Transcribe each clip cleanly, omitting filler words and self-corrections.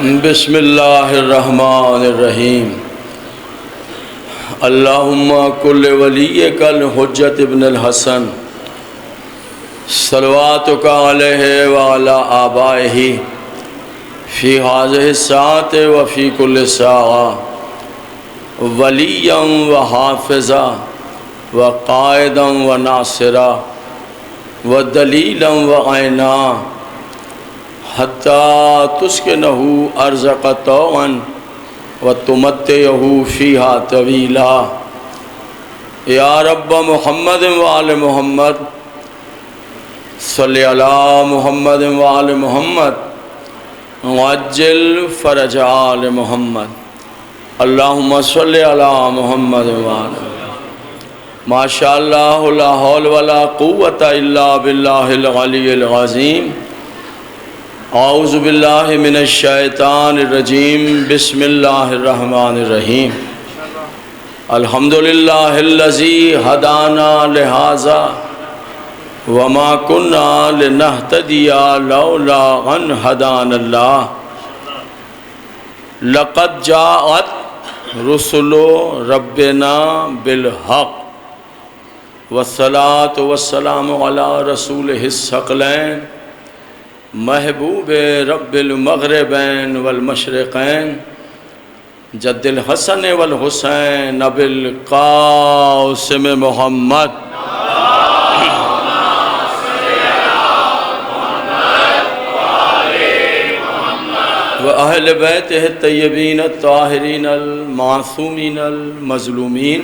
بسم اللہ الرحمن الرحیم اللہم کل ولیک الحجت ابن الحسن صلواتک علیہ وعلی آبائہ فی هذه الساعة وفی کل ساعة ولیا وحافظا وقائدا وناصرا ودلیلا وعینا حتی تسکنہو ارزق طوعا وتمتعہو فیہا طویلا یا رب محمد وآل محمد صلی علی محمد وآل محمد وعجل فرج آل محمد اللہم صلی علی محمد وآل محمد ماشاءاللہ لا حول ولا قوة الا باللہ العلی العظیم اعوذ باللہ من الشیطان الرجیم بسم اللہ الرحمن الرحیم الحمدللہ الذی ہدانا لہذا وما کننا لنہتدی لولا ان ہدانا اللہ لقد جاءت رسل ربنا بالحق والصلاة والسلام علی رسولہ الثقلین محبوب رب المغربین والمشرقین جد الحسن والحسین ابی القاسم محمد وأہل بیتہ الطیبین الطاہرین المعصومین المظلومین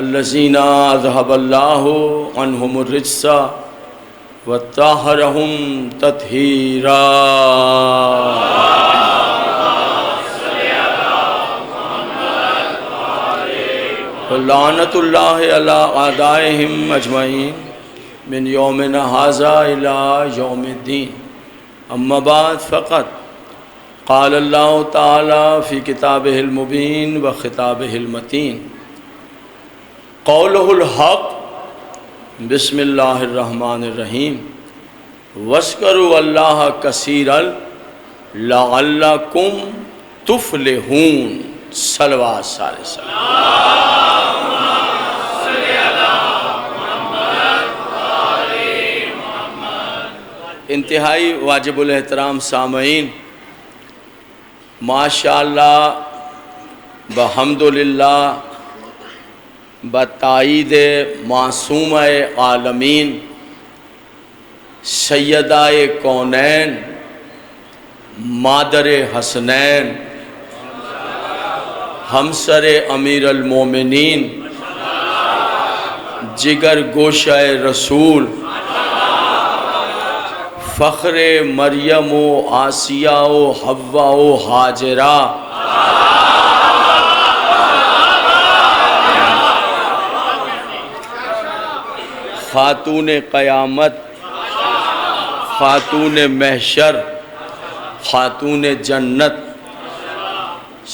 الذین اذہب اللہ عنہم الرجس وطہرہم تطہیرا لعنت اللہ علی اعدائہم اجمعین من یومنا ھذا الی یوم الدین اما بعد فقط قال اللہ تعالی فی کتابہ المبین و خطابہ المتین قولہ الحق بسم اللہ الرحمن الرحیم وَاذْكُرُوا اللَّهَ كَثِيرًا لَعَلَّكُمْ تُفْلِحُونَ صلوات صلی اللہ علیہ وسلم۔ انتہائی واجب الاحترام سامعین، ماشاءاللہ بحمدللہ بتائید معصومہ عالمین سیدہ کونین مادر حسنین ہمسر امیر المومنین جگر گوشہ رسول فخر مریم و آسیہ و حوا و حاجرہ خاتون قیامت، خاتون محشر، خاتون جنت،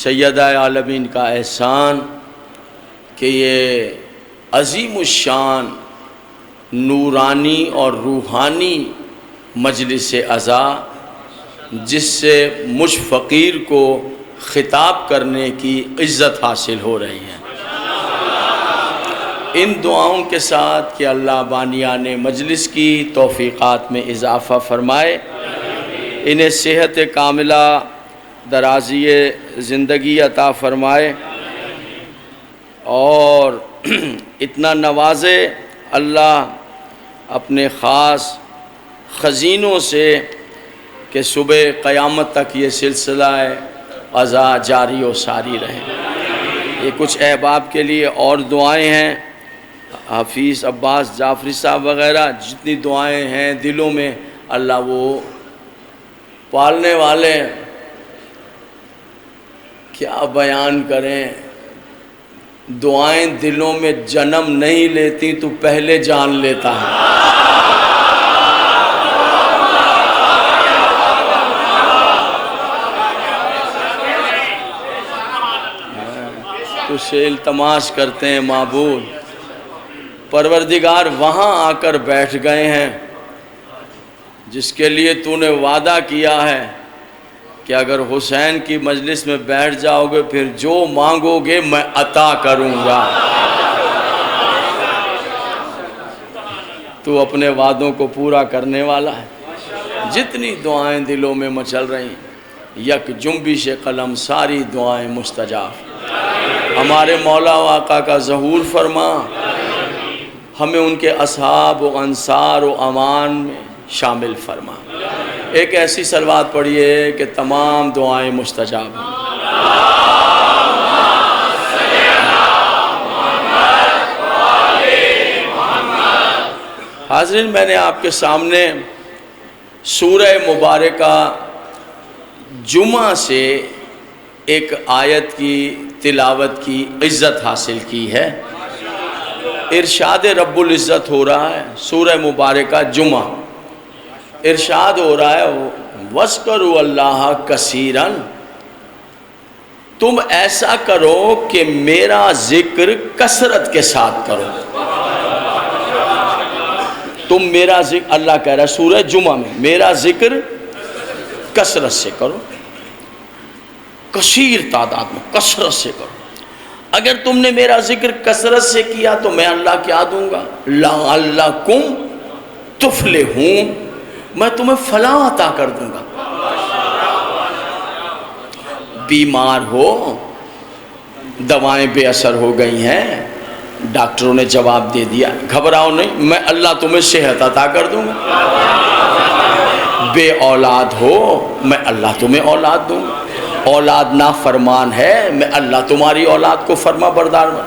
سیدہ عالمین کا احسان کہ یہ عظیم الشان نورانی اور روحانی مجلس عزا جس سے مجھ فقیر کو خطاب کرنے کی عزت حاصل ہو رہی ہے، ان دعاؤں کے ساتھ کہ اللہ بانیان مجلس کی توفیقات میں اضافہ فرمائے، انہیں صحت کاملہ درازی زندگی عطا فرمائے اور اتنا نوازے اللہ اپنے خاص خزینوں سے کہ صبح قیامت تک یہ سلسلہ عزا جاری و ساری رہے۔ یہ کچھ احباب کے لیے اور دعائیں ہیں، حفیظ عباس جعفری صاحب وغیرہ جتنی دعائیں ہیں دلوں میں اللہ وہ پالنے والے ہیں، کیا بیان کریں، دعائیں دلوں میں جنم نہیں لیتی تو پہلے جان لیتا ہے۔ تو سے التماس کرتے ہیں معبود پروردگار وہاں آ کر بیٹھ گئے ہیں جس کے لیے تو نے وعدہ کیا ہے کہ اگر حسین کی مجلس میں بیٹھ جاؤ گے پھر جو مانگو گے میں عطا کروں گا. تو اپنے وعدوں کو پورا کرنے والا ہے. جتنی دعائیں دلوں میں مچل رہی ہیں یک جنبش قلم ساری دعائیں مستجاب. ہمارے مولا و آقا کا ظہور فرما، ہمیں ان کے اصحاب و انصار و امان میں شامل فرما. ایک ایسی صلوات پڑھیے کہ تمام دعائیں مستجاب ہوں. حاضرین، میں نے آپ کے سامنے سورہ مبارکہ جمعہ سے ایک آیت کی تلاوت کی عزت حاصل کی ہے. ارشاد رب العزت ہو رہا ہے سورہ مبارکہ جمعہ. ارشاد ہو رہا ہے وَاذْكُرُوا اللَّهَ كَثِيرًا، تم ایسا کرو کہ میرا ذکر کثرت کے ساتھ کرو. تم میرا ذکر، اللہ کہہ رہا ہے سورہ جمعہ میں، میرا ذکر کثرت سے کرو، کثیر تعداد میں کثرت سے کرو. اگر تم نے میرا ذکر کثرت سے کیا تو میں اللہ کیا دوں گا؟ لَعَلَّكُمْ تُفْلِحُونَ، میں تمہیں فلاح عطا کر دوں گا. بیمار ہو، دوائیں بے اثر ہو گئی ہیں، ڈاکٹروں نے جواب دے دیا، گھبراؤ نہیں، میں اللہ تمہیں صحت عطا کر دوں گا. بے اولاد ہو، میں اللہ تمہیں اولاد دوں گا. اولاد نافرمان ہے، میں اللہ تمہاری اولاد کو فرما بردار بنا.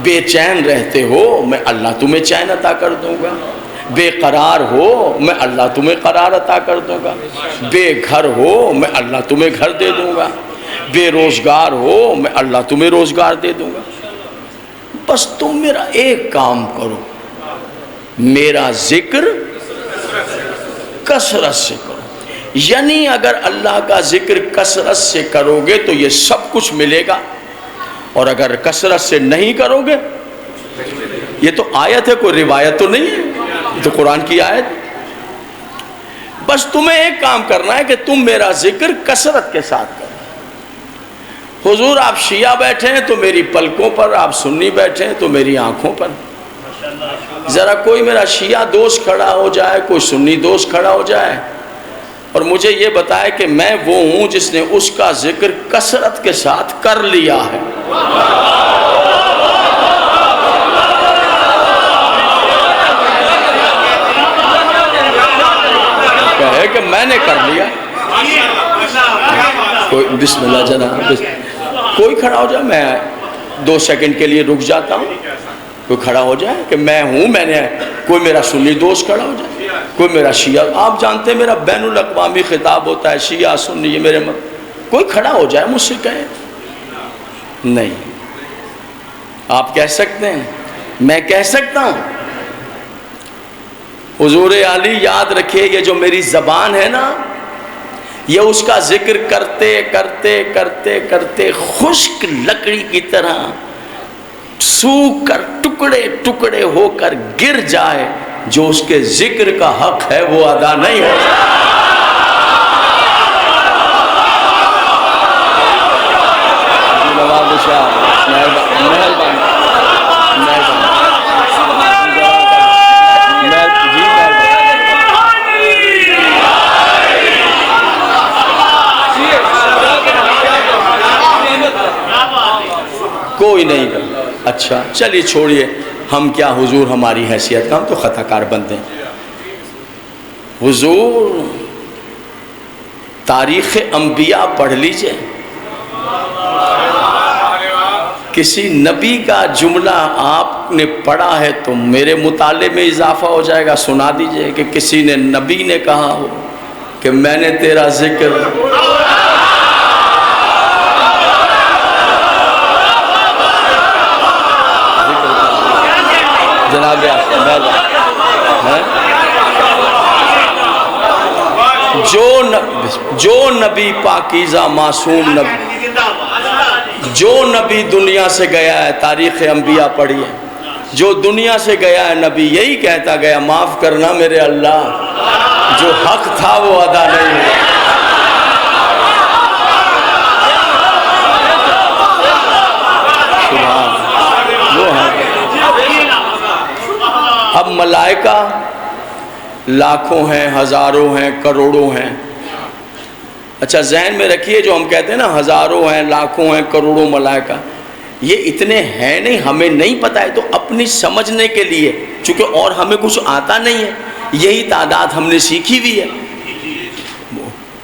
بے چین رہتے ہو، میں اللہ تمہیں چین عطا کر دوں گا. بے قرار ہو، میں اللہ تمہیں قرار عطا کر دوں گا. بے گھر ہو، میں اللہ تمہیں گھر دے دوں گا. بے روزگار ہو، میں اللہ تمہیں روزگار دے دوں گا. بس تم میرا ایک کام کرو، میرا ذکر کثرت سے کرو. یعنی اگر اللہ کا ذکر کثرت سے کرو گے تو یہ سب کچھ ملے گا، اور اگر کثرت سے نہیں کرو گے، یہ تو آیت ہے، کوئی روایت تو نہیں ہے، یہ تو قرآن کی آیت. بس تمہیں ایک کام کرنا ہے کہ تم میرا ذکر کثرت کے ساتھ کرو. حضور آپ شیعہ بیٹھے ہیں تو میری پلکوں پر، آپ سنی بیٹھے ہیں تو میری آنکھوں پر. ذرا کوئی میرا شیعہ دوست کھڑا ہو جائے، کوئی سنی دوست کھڑا ہو جائے اور مجھے یہ بتائے کہ میں وہ ہوں جس نے اس کا ذکر کثرت کے ساتھ کر لیا ہے. کہے کہ میں نے کر لیا. کوئی بسم اللہ جناب، کوئی کھڑا ہو جائے، میں 2 سیکنڈ کے لیے رک جاتا ہوں. کوئی کھڑا ہو جائے کہ میں ہوں، میں نے، کوئی میرا سنی دوست کھڑا ہو جائے، کوئی میرا شیعہ، آپ جانتے ہیں میرا بین الاقوامی خطاب ہوتا ہے، شیعہ سنی، یہ میرے کوئی کھڑا ہو جائے مجھ سے کہے نہیں. آپ کہہ سکتے ہیں، میں کہہ سکتا ہوں. حضور علی یاد رکھیے، یہ جو میری زبان ہے نا، یہ اس کا ذکر کرتے کرتے کرتے کرتے خشک لکڑی کی طرح سوکھ کر ٹکڑے ٹکڑے ہو کر گر جائے، جو اس کے ذکر کا حق ہے وہ ادا نہیں ہو. کوئی نہیں کرتا. اچھا چلیے چھوڑیے، ہم کیا حضور ہماری حیثیت کا، ہم تو خطا کار بندے ہیں. حضور تاریخ انبیاء پڑھ لیجئے، کسی نبی کا جملہ آپ نے پڑھا ہے تو میرے مطالعے میں اضافہ ہو جائے گا. سنا دیجئے کہ کسی نے، نبی نے کہا ہو کہ میں نے تیرا ذکر جناب جو نبی پاکیزہ معصوم نبی، جو نبی دنیا سے گیا ہے، تاریخ انبیاء پڑھی ہے، جو دنیا سے گیا ہے نبی یہی کہتا گیا، معاف کرنا میرے اللہ، جو حق تھا وہ ادا نہیں ہوا. ملائکہ لاکھوں ہیں، ہزاروں ہیں، کروڑوں ہیں. اچھا ذہن میں رکھیے، جو ہم کہتے ہیں نا ہزاروں ہیں، لاکھوں ہیں، کروڑوں ملائکہ، یہ اتنے ہیں نہیں، ہمیں نہیں پتہ ہے. تو اپنی سمجھنے کے لیے، چونکہ اور ہمیں کچھ آتا نہیں ہے، یہی تعداد ہم نے سیکھی ہوئی ہے.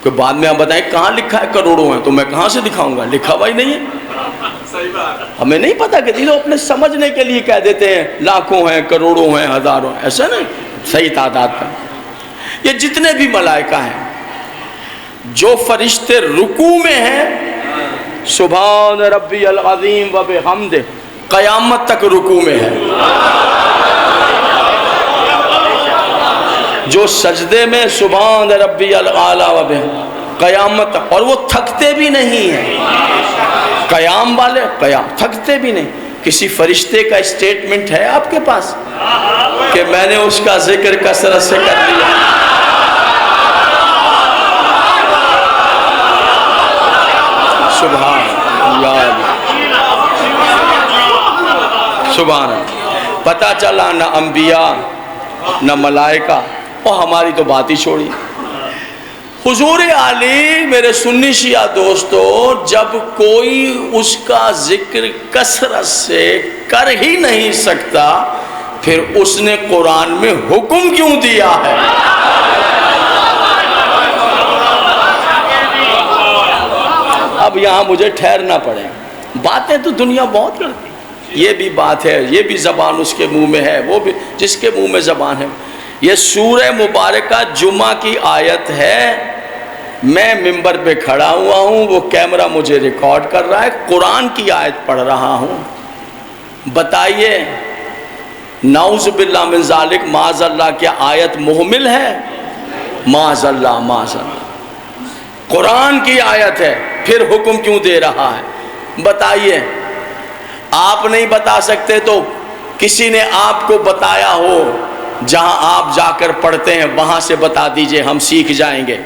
کہ بعد میں آپ بتائیں کہاں لکھا ہے کروڑوں ہیں، تو میں کہاں سے دکھاؤں گا؟ لکھا ہوا ہی نہیں ہے. ہمیں نہیں پتہ کہ تو اپنے سمجھنے کے لیے کہہ دیتے ہیں لاکھوں ہیں، کروڑوں ہیں، ہزاروں ہیں. ایسا نہیں، صحیح تعداد کا. یہ جتنے بھی ملائکہ ہیں، جو فرشتے رکوع میں ہیں، سبحان ربی العظیم و بحمدہ، قیامت تک رکوع میں ہے. جو سجدے میں سبحان ربی الاعلیٰ و بحمدہ، قیامت تک، اور وہ تھکتے بھی نہیں ہیں. قیام والے قیام تھکتے بھی نہیں. کسی فرشتے کا اسٹیٹمنٹ ہے آپ کے پاس کہ میں نے اس کا ذکر کثرت سے کر لیا؟ سبحان اللہ، سبحان اللہ. پتہ چلا نہ انبیاء نہ ملائکہ، اور ہماری تو بات ہی چھوڑی. حضور علی، میرے سنی شیعہ دوستو، جب کوئی اس کا ذکر کثرت سے کر ہی نہیں سکتا، پھر اس نے قرآن میں حکم کیوں دیا ہے؟ اب یہاں مجھے ٹھہرنا پڑے. باتیں تو دنیا بہت کرتی، یہ بھی بات ہے، یہ بھی زبان اس کے منہ میں ہے، وہ بھی جس کے منہ میں زبان ہے. یہ سورہ مبارکہ جمعہ کی آیت ہے. میں ممبر پہ کھڑا ہوا ہوں، وہ کیمرہ مجھے ریکارڈ کر رہا ہے، قرآن کی آیت پڑھ رہا ہوں. بتائیے نعوذ باللہ من ذالک، معاذ اللہ، کیا آیت محمل ہے؟ معاذ اللہ، معاذ اللہ. قرآن کی آیت ہے، پھر حکم کیوں دے رہا ہے؟ بتائیے. آپ نہیں بتا سکتے تو کسی نے آپ کو بتایا ہو، جہاں آپ جا کر پڑھتے ہیں وہاں سے بتا دیجئے، ہم سیکھ جائیں گے.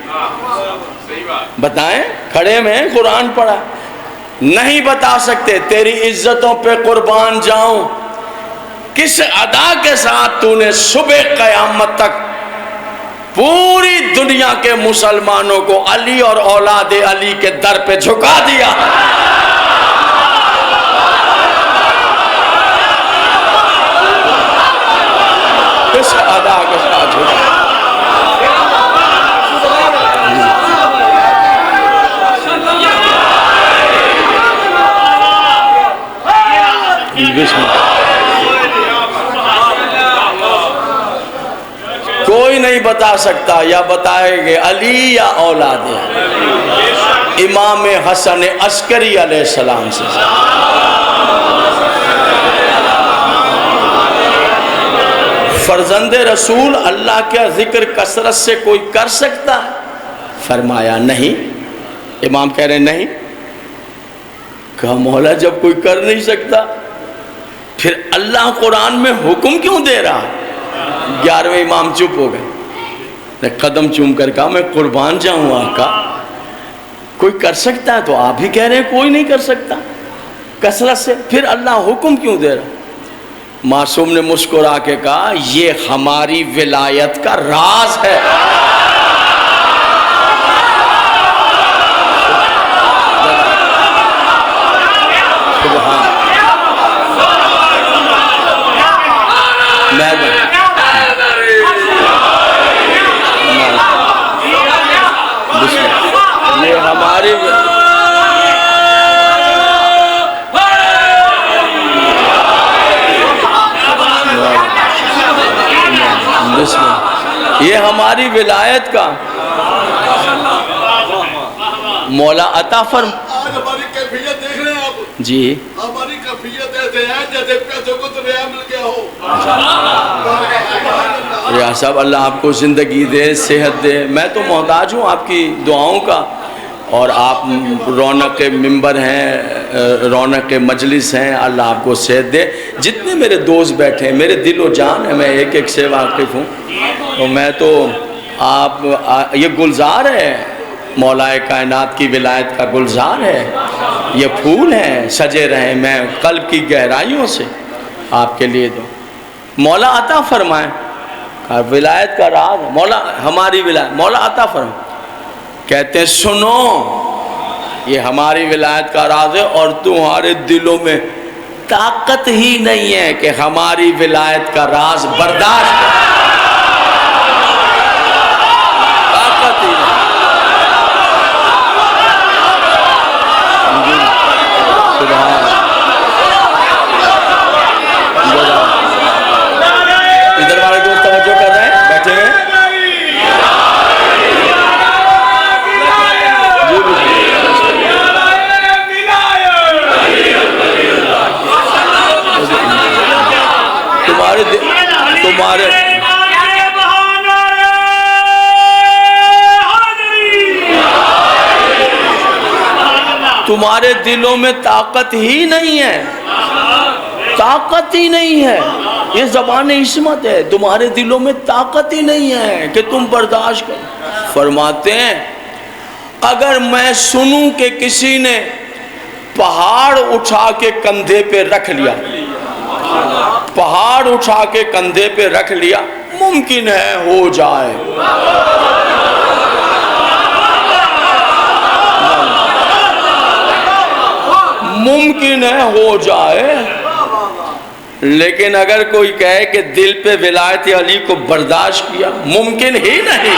بتائیں، کھڑے میں قرآن پڑھا. نہیں بتا سکتے. تیری عزتوں پہ قربان جاؤں، کس ادا کے ساتھ تو نے صبح قیامت تک پوری دنیا کے مسلمانوں کو علی اور اولاد علی کے در پہ جھکا دیا؟ کس ادا کے ساتھ جھکا؟ کوئی نہیں بتا سکتا، یا بتائیں گے علی یا اولاد امام حسن عسکری علیہ السلام سے. فرزند رسول اللہ کا ذکر کثرت سے کوئی کر سکتا ہے؟ فرمایا نہیں. امام کہہ رہے نہیں. کہا مولا جب کوئی کر نہیں سکتا پھر اللہ قرآن میں حکم کیوں دے رہا؟ 11ویں امام چپ ہو گئے. نے قدم چوم کر کہا میں قربان جاؤں آقا، کوئی کر سکتا ہے تو آپ ہی کہہ رہے ہیں کوئی نہیں کر سکتا کثرت سے، پھر اللہ حکم کیوں دے رہا؟ معصوم نے مسکرا کے کہا یہ ہماری ولایت کا راز ہے. یہ ہماری یہ ہماری ولایت کا مولا عطا فرم. آج ہماری کیفیت دیکھ رہے ہیں آپ جی، ہماری کیفیت ایسے ہے جیسے پیسوں کو تو ریا مل گیا ہو. یا صاحب اللہ آپ کو زندگی دے، صحت دے. میں تو محتاج ہوں آپ کی دعاؤں کا، اور آپ رونق ممبر ہیں، رونق مجلس ہیں. اللہ آپ کو صحت دے. جتنے میرے دوست بیٹھے ہیں میرے دل و جان ہیں، میں ایک ایک سے واقف ہوں. تو میں تو آپ یہ گلزار ہے، مولا کائنات کی ولایت کا گلزار ہے. یہ پھول ہیں سجے رہیں، میں قلب کی گہرائیوں سے آپ کے لیے دو. مولا عطا فرمائیں. ولایت کا راز مولا ہماری ولایت مولا عطا فرما. کہتے ہیں سنو یہ ہماری ولایت کا راز ہے اور تمہارے دلوں میں طاقت ہی نہیں ہے کہ ہماری ولایت کا راز برداشت کرو. طاقت ہی نہیں. سبحان ادھر والے دوست توجہ کر رہے ہیں بیٹھے ہوئے. تمہارے دلوں میں طاقت ہی نہیں ہے. طاقت ہی نہیں ہے. یہ زبان عصمت ہے. تمہارے دلوں میں طاقت ہی نہیں ہے کہ تم برداشت کرو. فرماتے ہیں اگر میں سنوں کہ کسی نے پہاڑ اٹھا کے کندھے پہ رکھ لیا, پہاڑ اٹھا کے کندھے پہ رکھ لیا, ممکن ہے ہو جائے. ممکن ہے ہو جائے. لیکن اگر کوئی کہے کہ دل پہ ولایت علی کو برداشت کیا, ممکن ہی نہیں.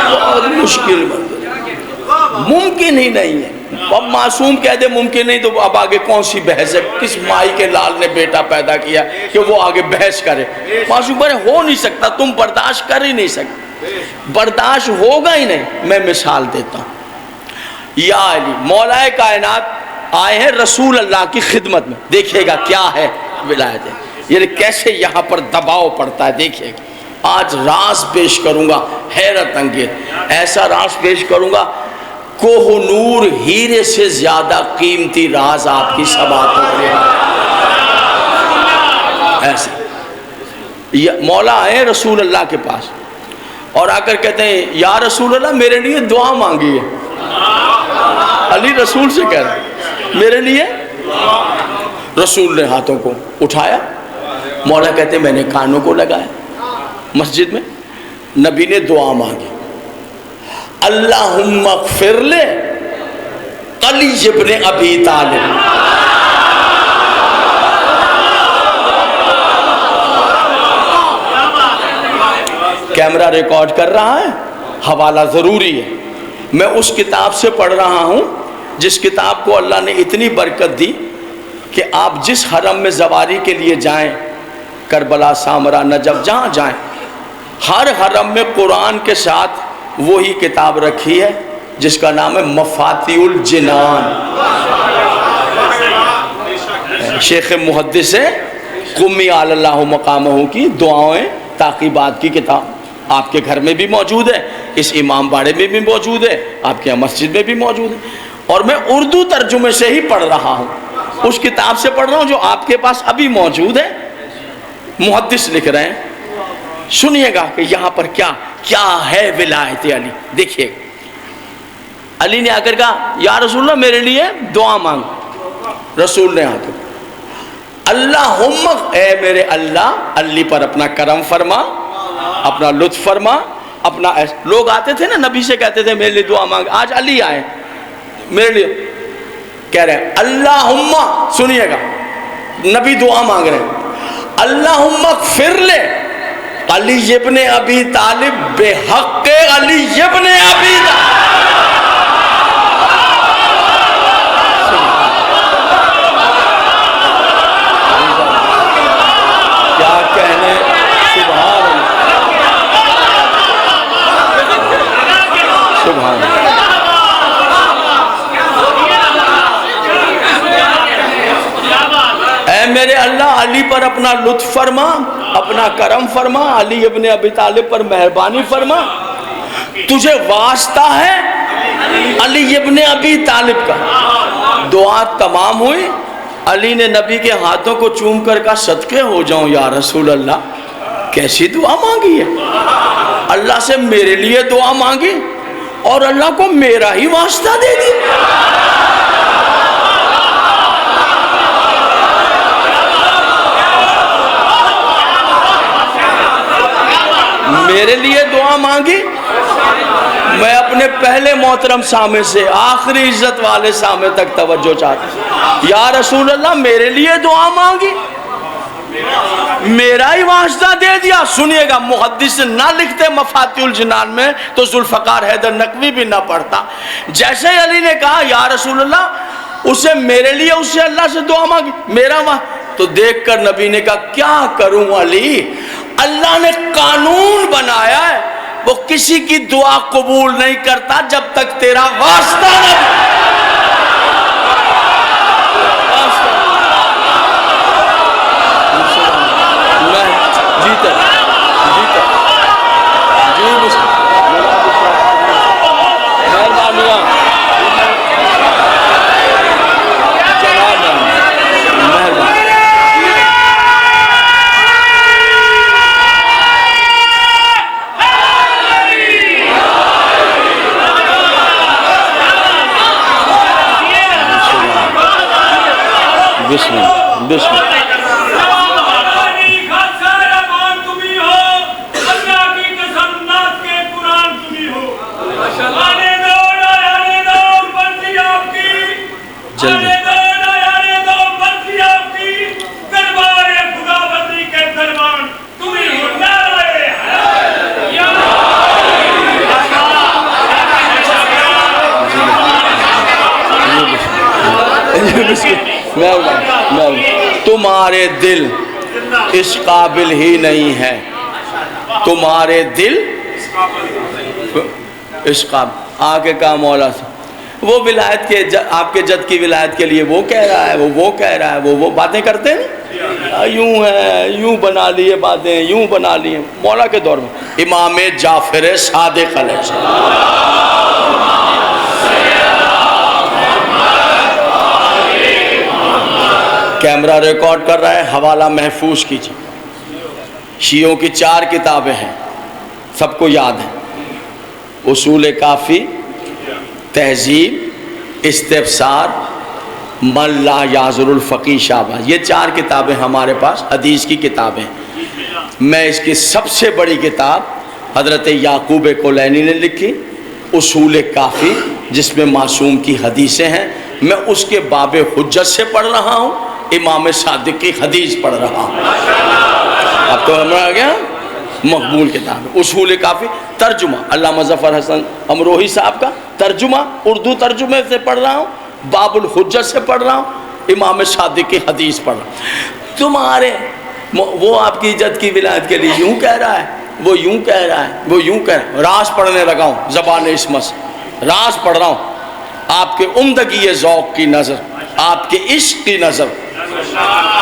بہت مشکل ممکن ہی نہیں ہے. اب معصوم کہہ دے ممکن نہیں تو اب آگے کون سی بحث ہے؟ کس مائی کے لال نے بیٹا پیدا کیا کہ وہ آگے بحث کرے؟ معصوم پر ہو نہیں سکتا. تم برداشت کر ہی نہیں سکتے. برداشت ہوگا ہی نہیں. میں مثال دیتا ہوں. یا علی مولا کائنات آئے ہیں رسول اللہ کی خدمت میں. دیکھیے گا کیا ہے ولایت ہے, یعنی کیسے یہاں پر دباؤ پڑتا ہے. دیکھیے گا آج راز پیش کروں گا حیرت انگیز. ایسا راز پیش کروں گا کوہ نور ہیرے سے زیادہ قیمتی راز آپ کی سماعتوں میں ایسے. مولا آئے رسول اللہ کے پاس اور آ کر کہتے ہیں یا رسول اللہ میرے لیے دعا مانگی ہے. علی رسول سے کہہ رہے ہیں میرے لیے. رسول نے ہاتھوں کو اٹھایا. مولا کہتے ہیں میں نے کانوں کو لگایا. مسجد میں نبی نے دعا مانگی, اللہم اغفر لے علی ابن ابی طالب. کیمرہ ریکارڈ کر رہا ہے, حوالہ ضروری ہے. میں اس کتاب سے پڑھ رہا ہوں جس کتاب کو اللہ نے اتنی برکت دی کہ آپ جس حرم میں زواری کے لیے جائیں, کربلا, سامرا, نجف, جہاں جائیں, ہر حرم میں قرآن کے ساتھ وہی کتاب رکھی ہے جس کا نام ہے مفاتیح الجنان. شیخ محدث قمی علی اللہ مقامہ کی دعائیں تعقیبات کی کتاب آپ کے گھر میں بھی موجود ہے, اس امام باڑے میں بھی موجود ہے, آپ کے مسجد میں بھی موجود ہے. اور میں اردو ترجمے سے ہی پڑھ رہا ہوں, اس کتاب سے پڑھ رہا ہوں جو آپ کے پاس ابھی موجود ہے. محدث لکھ رہے ہیں. سنیے گا کہ یہاں پر کیا ہے ولایت علی. دیکھیے علی نے آ کر کہا یا رسول اللہ میرے لیے دعا مانگ. رسول نے آ کر اللہم اے میرے اللہ علی پر اپنا کرم فرما, اپنا لطف فرما, اپنا. لوگ آتے تھے نا نبی سے کہتے تھے میرے لیے دعا مانگ. آج علی آئے میرے لیے کہہ رہے ہیں اللہم. سنیے گا نبی دعا مانگ رہے ہیں اللہم اغفر لے علی ابن ابی طالب بحق علی ابن ابی طالب. کیا کہنے, سبحان اللہ, سبحان اللہ. اے میرے اللہ علی پر اپنا لطف فرما, اپنا کرم فرما, علی ابن ابی طالب پر مہربانی فرما. تجھے واسطہ ہے علی ابن ابی طالب کا. دعا تمام ہوئی. علی نے نبی کے ہاتھوں کو چوم کر کہا صدقے ہو جاؤں یا رسول اللہ, کیسی دعا مانگی ہے. اللہ سے میرے لیے دعا مانگی اور اللہ کو میرا ہی واسطہ دے دیا. میرے لیے دعا مانگی؟ میں اپنے پہلے محترم سامع سے آخری عزت والے سامع تک توجہ چاہتا ہوں. یا رسول اللہ میرے لیے دعا مانگی؟ میرا ہی واسطہ دے دیا. سنیے گا، محدث نہ لکھتے مفاتیح الجنان میں تو ذوالفقار حیدر نقوی بھی نہ پڑھتا. جیسے علی نے کہا یا رسول اللہ اسے میرے لیے اسے اللہ سے دعا مانگی، میرا تو دیکھ کر نبی نے کہا کیا کروں علی، اللہ نے قانون بنایا ہے وہ کسی کی دعا قبول نہیں کرتا جب تک تیرا واسطہ نہ تمہارے دل اس قابل ہی نہیں ہے، تمہارے دل اس قابل. آگے کہا مولا سے وہ ولایت کے آپ کے جد کی ولایت کے لیے وہ کہہ رہا ہے، وہ کہہ رہا ہے، وہ باتیں کرتے ہیں یوں ہے، یوں بنا لیے باتیں، یوں بنا لیے. مولا کے دور میں امام جعفر صادق علیہ السلام کیمرہ ریکارڈ کر رہا ہے، حوالہ محفوظ کیجیے. شیعوں کی 4 کتابیں ہیں، سب کو یاد ہے، اصول کافی، تہذیب، استفسار، من لا یعذر الفقیہ شہباز. یہ 4 کتابیں ہمارے پاس حدیث کی کتابیں. میں اس کی سب سے بڑی کتاب حضرت یعقوب کلینی نے لکھی، اصول کافی، جس میں معصوم کی حدیثیں ہیں. میں اس کے باب حجت سے پڑھ رہا ہوں، امام صادق کی حدیث پڑھ رہا ہوں. اب تو ہمارا آ گیا مقبول کتاب ہے اصول کافی. ترجمہ علامہ ظفر حسن امروہی صاحب کا ترجمہ، اردو ترجمے سے پڑھ رہا ہوں. باب الحجت سے پڑھ رہا ہوں، امام صادق کی حدیث پڑھ رہا ہوں. تمہارے وہ آپ کی عزت کی ولایت کے لیے یوں کہہ رہا ہے، وہ یوں کہہ رہا ہے، وہ یوں کہہ رہا ہے. راز پڑھنے لگا ہوں، زبان عصمت سے راز پڑھ رہا ہوں. آپ کے عمدگی ذوق کی نظر، آپ کے عشق کی نظر،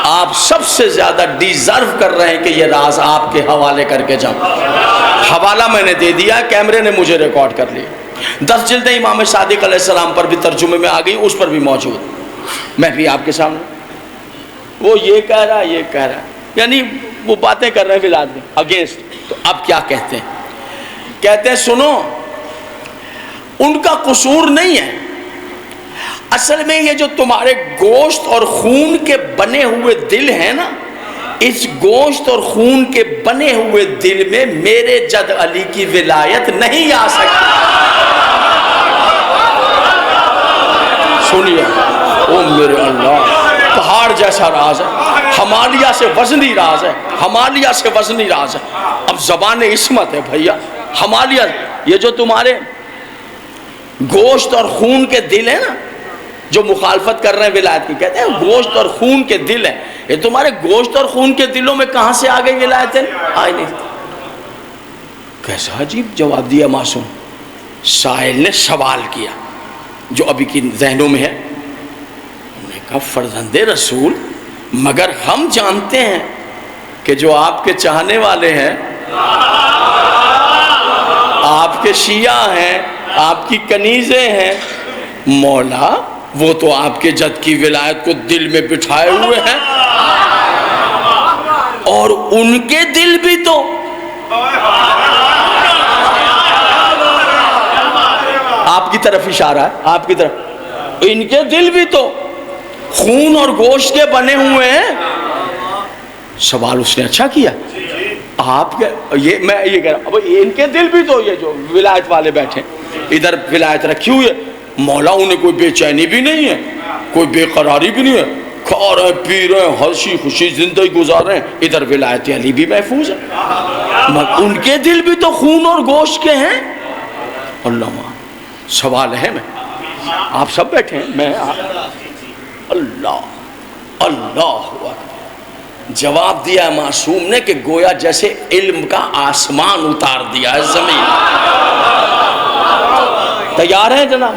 آپ سب سے زیادہ ڈیزرو کر رہے ہیں کہ یہ راز آپ کے حوالے کر کے جاؤں. حوالہ میں نے دے دیا، کیمرے نے مجھے ریکارڈ کر لیا. 10 جلدیں امام صادق علیہ السلام پر بھی ترجمے میں آ گئی، اس پر بھی موجود. میں بھی آپ کے سامنے وہ یہ کہہ رہا ہے، یہ کہہ رہا ہے، یعنی وہ باتیں کر رہے ہیں ولایت میں اگینسٹ. تو اب کیا کہتے ہیں؟ کہتے ہیں سنو، ان کا قصور نہیں ہے. اصل میں یہ جو تمہارے گوشت اور خون کے بنے ہوئے دل ہیں نا، اس گوشت اور خون کے بنے ہوئے دل میں میرے جد علی کی ولایت نہیں آ سکتی. سنیے، او میرے اللہ، پہاڑ جیسا راز ہے، ہمالیہ سے وزنی راز ہے، ہمالیہ سے وزنی راز ہے. اب زبان عصمت ہے بھیا. ہمالیہ، یہ جو تمہارے گوشت اور خون کے دل ہیں نا، جو مخالفت کر رہے ہیں ولایت کی، کہتے ہیں گوشت اور خون کے دل ہیں. یہ تمہارے گوشت اور خون کے دلوں میں کہاں سے آ گئی ولایت؟ آئی نہیں. کیسا عجیب جواب دیا معصوم. سائل نے سوال کیا جو ابھی کی ذہنوں میں ہے. انہوں نے کہا فرزند رسول، مگر ہم جانتے ہیں کہ جو آپ کے چاہنے والے ہیں، آپ کے شیعہ ہیں، آپ کی کنیزیں ہیں، مولا وہ تو آپ کے جد کی ولایت کو دل میں بٹھائے ہوئے ہیں، اور ان کے دل بھی تو آپ کی طرف اشارہ ہے، آپ کی طرف، ان کے دل بھی تو خون اور گوشت کے بنے ہوئے ہیں. سوال اس نے اچھا کیا. آپ کے یہ میں یہ کہہ رہا ہوں، اب ان کے دل بھی تو یہ جو ولایت والے بیٹھے ادھر ولایت رکھی ہوئی ہے، مولا انہیں کوئی بے چینی بھی نہیں ہے، کوئی بے قراری بھی نہیں ہے، کھا رہے ہیں پی رہے ہیں ہنسی خوشی زندگی گزار رہے ہیں، ادھر ولایت علی بھی محفوظ ہے، ان کے دل بھی تو خون اور گوشت کے ہیں۔ اللہ سوال ہے، میں آپ سب بیٹھے ہیں، میں اللہ اللہ جواب دیا معصوم نے کہ گویا جیسے علم کا آسمان اتار دیا ہے زمین۔ تیار ہیں جناب؟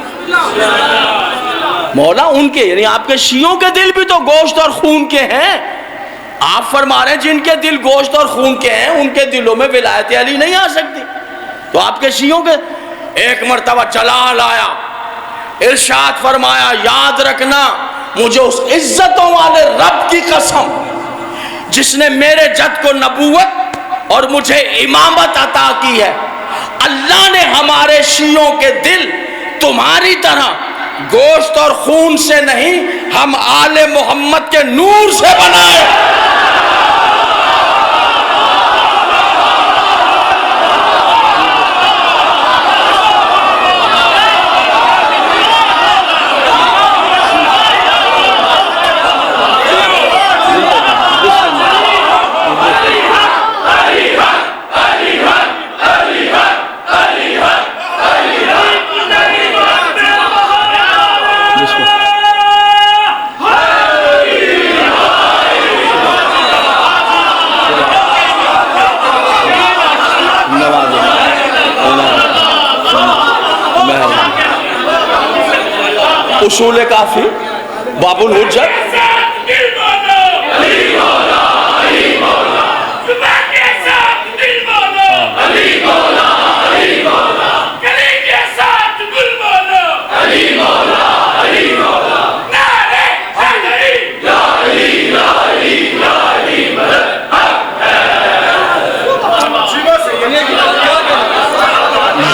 مولا ان کے یعنی آپ کے شیعوں کے دل بھی تو گوشت اور خون کے ہیں، آپ فرما رہے ہیں جن کے دل گوشت اور خون کے ہیں ان کے دلوں میں ولایت علی نہیں آ سکتی، تو آپ کے شیعوں کے ایک مرتبہ جلال آیا، ارشاد فرمایا یاد رکھنا مجھے اس عزتوں والے رب کی قسم جس نے میرے جد کو نبوت اور مجھے امامت عطا کی ہے، اللہ نے ہمارے شیعوں کے دل تمہاری طرح گوشت اور خون سے نہیں، ہم آل محمد کے نور سے بنائے۔ اصول کافی باب الحجت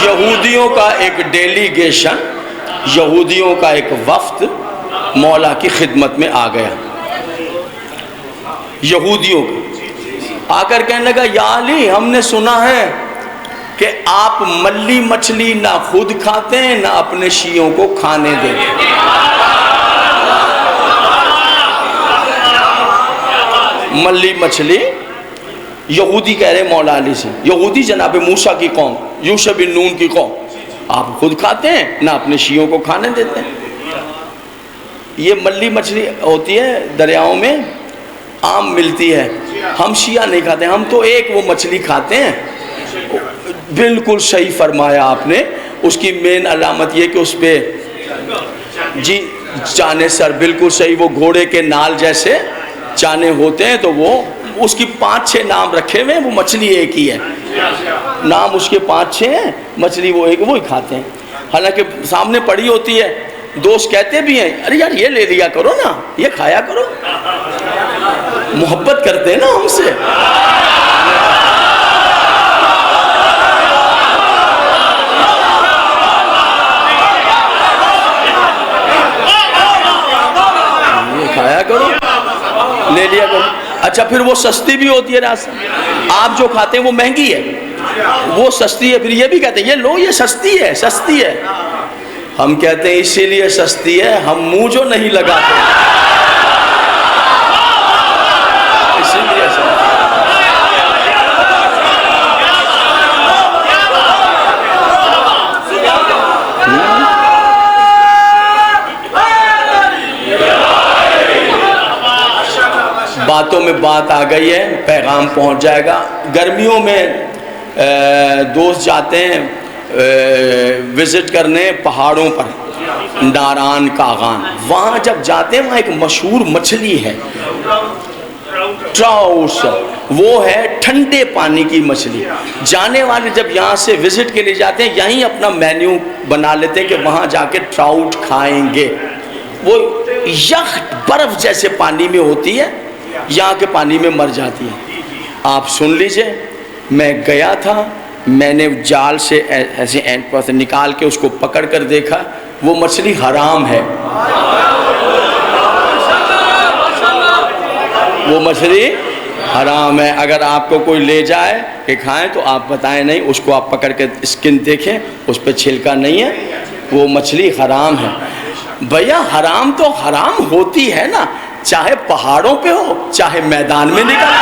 یہودیوں کا ایک ڈیلیگیشن، یہودیوں کا ایک وفد مولا کی خدمت میں آ گیا، یہودیوں کا آ کر کہنے لگا یا علی ہم نے سنا ہے کہ آپ ملی مچھلی نہ خود کھاتے ہیں نہ اپنے شیعوں کو کھانے دیتے۔ ملی مچھلی یہودی کہہ رہے مولا علی سے، یہودی جناب موسیٰ کی قوم، یوشع بن نون کی قوم، آپ خود کھاتے ہیں نہ اپنے شیعوں کو کھانے دیتے ہیں۔ یہ ملی مچھلی ہوتی ہے دریاؤں میں عام ملتی ہے، ہم شیعہ نہیں کھاتے، ہم تو ایک وہ مچھلی کھاتے ہیں۔ بالکل صحیح فرمایا آپ نے، اس کی مین علامت یہ کہ اس پہ جی چانے سر، بالکل صحیح، وہ گھوڑے کے نال جیسے چانے ہوتے ہیں، تو وہ اس کی 5-6 نام رکھے ہوئے ہیں، وہ مچھلی ایک ہی ہے، نام اس کے 5-6 ہیں، مچھلی وہ ایک وہی کھاتے ہیں۔ حالانکہ سامنے پڑی ہوتی ہے، دوست کہتے بھی ہیں ارے یار یہ لے لیا کرو نا، یہ کھایا کرو، محبت کرتے ہیں نا ہم سے۔ یہ کھایا کرو، لے لیا کرو۔ اچھا پھر وہ سستی بھی ہوتی ہے راستہ، آپ جو کھاتے ہیں وہ مہنگی ہے، وہ سستی ہے، پھر یہ بھی کہتے ہیں یہ لو یہ سستی ہے، سستی ہے۔ ہم کہتے ہیں اسی لیے سستی ہے، ہم منہ جو نہیں لگاتے اسی لیے باتوں میں بات آ گئی ہے، پیغام پہنچ جائے گا۔ گرمیوں میں دوست جاتے ہیں وزٹ کرنے پہاڑوں پر، ناران کاغان، وہاں جب جاتے ہیں وہاں ایک مشہور مچھلی ہے ٹراؤٹ، وہ ہے ٹھنڈے پانی کی مچھلی۔ جانے والے جب یہاں سے وزٹ کے لیے جاتے ہیں یہیں اپنا مینیو بنا لیتے ہیں کہ وہاں جا کے ٹراؤٹ کھائیں گے، وہ یخ برف جیسے پانی میں ہوتی ہے، یہاں کے پانی میں مر جاتی ہے۔ آپ سن لیجئے، میں گیا تھا، میں نے جال سے ایسے اینٹ پر سے نکال کے اس کو پکڑ کر دیکھا، وہ مچھلی حرام ہے، وہ مچھلی حرام ہے. اگر آپ کو کوئی لے جائے کہ کھائیں تو آپ بتائیں نہیں, اس کو آپ پکڑ کے اسکن دیکھیں, اس پہ چھلکا نہیں ہے, وہ مچھلی حرام ہے. بھیا حرام تو حرام ہوتی ہے نا, چاہے پہاڑوں پہ ہو چاہے میدان میں نکل.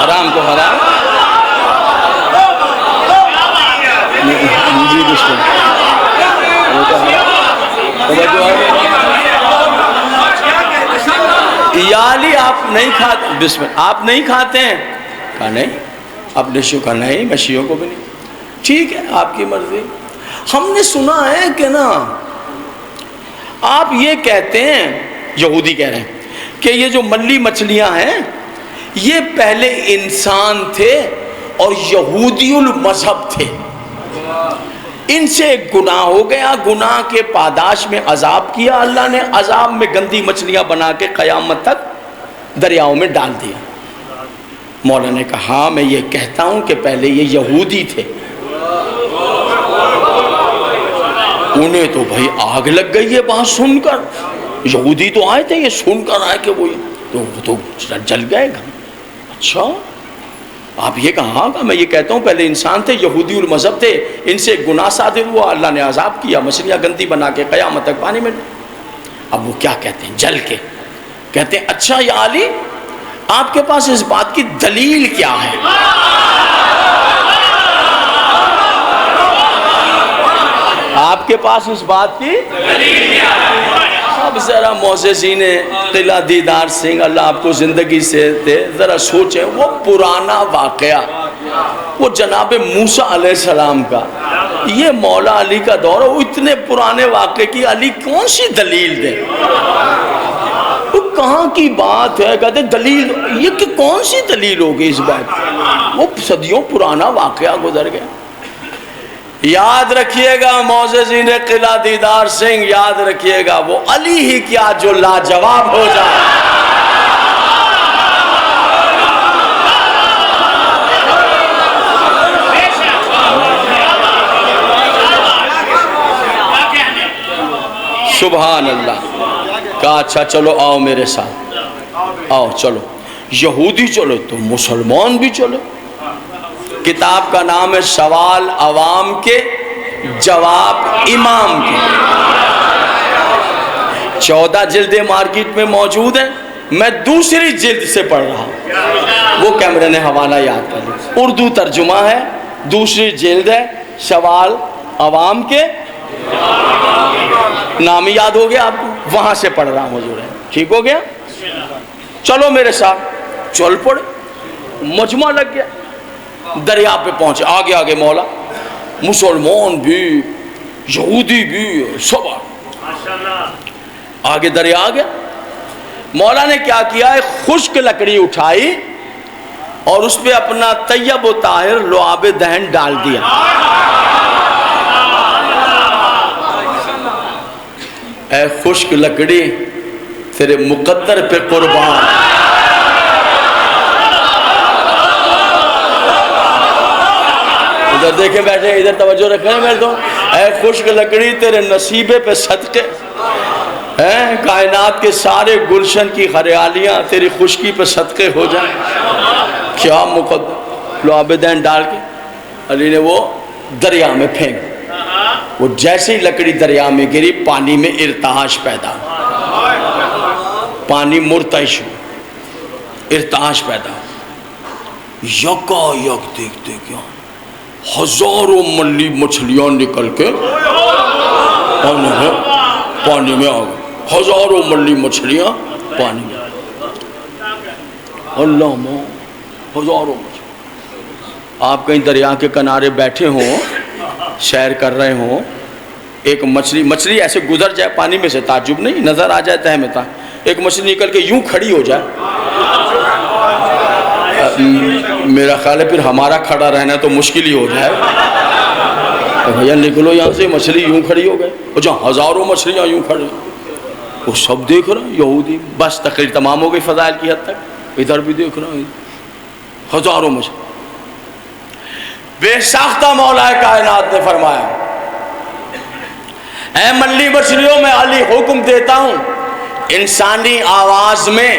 حرام تو حرام. جی بالکل. یالی آپ نہیں کھاتے, بسم اللہ, آپ نہیں کھاتے ہیں؟ کہا نہیں. اپنے شو کا نہیں, مچھلیوں کو بھی نہیں. ٹھیک ہے, آپ کی مرضی. ہم نے سنا ہے کہ نا آپ یہ کہتے ہیں, یہودی کہہ رہے ہیں کہ یہ جو ملی مچھلیاں ہیں یہ پہلے انسان تھے اور یہودی المذہب تھے, ان سے ایک گناہ ہو گیا, گناہ کے پاداش میں عذاب کیا اللہ نے, عذاب میں گندی مچھلیاں بنا کے قیامت تک دریاؤں میں ڈال دیا. مولا نے کہا ہاں میں یہ کہتا ہوں کہ پہلے یہ یہودی تھے, انہیں تو بھائی آگ لگ گئی ہے بات سن کر. یہودی تو آئے تھے, یہ سن کر آئے کہ وہ تو جل گئے. اچھا آپ یہ کہا کہ میں یہ کہتا ہوں پہلے انسان تھے, یہودی المذہب تھے, ان سے گناہ صادر ہوا, اللہ نے عذاب کیا, مچھلیاں گندی بنا کے قیامت تک پانی میں. اب وہ کیا کہتے ہیں جل کے, کہتے ہیں اچھا یا علی آپ کے پاس اس بات کی دلیل کیا ہے؟ آپ کے پاس اس بات کی دلیل کیا ہے؟ اب ذرا معززین قلعہ دیدار سنگھ اللہ آپ کو زندگی سے دے, ذرا سوچیں وہ پرانا واقعہ, وہ جناب موسیٰ علیہ السلام کا, یہ مولا علی کا دور ہے, وہ اتنے پرانے واقعے کی علی کون سی دلیل دے؟ وہ کہاں کی بات ہے, کہتے دلیل, یہ کہ کون سی دلیل ہوگی اس بات؟ وہ صدیوں پرانا واقعہ گزر گیا. یاد رکھیے گا معززین قلعہ دیدار سنگھ, یاد رکھیے گا وہ علی ہی کیا جو لاجواب ہو جائے. سبحان اللہ. کہا اچھا چلو آؤ میرے ساتھ, آؤ چلو, یہودی چلو تو مسلمان بھی چلو. کتاب کا نام ہے سوال عوام کے جواب امام کے, 14 جلدیں مارکیٹ میں موجود ہیں, میں دوسری جلد سے پڑھ رہا ہوں, وہ کیمرے نے حوالہ یاد کر لیا, اردو ترجمہ ہے, دوسری جلد ہے, سوال عوام کے, نام یاد ہو گیا آپ کو, وہاں سے پڑھ رہا ہوں حضور ہے, ٹھیک ہو گیا. چلو میرے ساتھ, چل پڑے, مجمع لگ گیا, دریا پہ پہنچے, آگے آگے مولا, مسلمان بھی یہودی بھی سب آگے دریا آ گیا. مولا نے کیا کیا, ایک خشک لکڑی اٹھائی اور اس پہ اپنا طیب و طاہر لعاب دہن ڈال دیا. اے خشک لکڑی تیرے مقدر پہ قربان. ادھر دیکھیں بیٹھے, ادھر توجہ رکھیں میرے تو. اے خشک لکڑی تیرے نصیبے پہ صدقے, کائنات کے سارے گلشن کی ہریالیاں تیری خشکی پہ صدقے ہو جائیں. کیا مقدر, لعاب دہن ڈال کے علی نے وہ دریا میں پھینک. وہ جیسے ہی لکڑی دریا میں گری, پانی میں ارتعاش پیدا, پانی مرتعش ہو, ارتعاش پیدا. یکا یک دیکھتے کیا ہزاروں ملی مچھلیاں نکل کے پانی میں آ گئی, ہزاروں ملی مچھلیاں پانی میں. اللہ ماں, ہزاروں مچھلی. آپ کہیں دریا کے کنارے بیٹھے ہوں, سیر کر رہے ہوں, ایک مچھلی ایسے گزر جائے پانی میں سے, تعجب نہیں, نظر آ جائے تہ میں تہ, ایک مچھلی نکل کے یوں کھڑی ہو جائے, میرا خیال ہے پھر ہمارا کھڑا رہنا تو مشکل ہی ہو جائے. بھیا نکلو یہاں سے, مچھلی یوں کھڑی ہو گئے, اور جہاں ہزاروں مچھلیاں یوں کھڑی, وہ سب دیکھ رہے ہیں یہودی. بس تقریر تمام ہو گئی فضائل کی حد تک, ادھر بھی دیکھ رہے ہیں ہزاروں مچھلی. بے ساختہ مولا کائنات نے فرمایا اے ملی مچھلیوں میں علی حکم دیتا ہوں انسانی آواز میں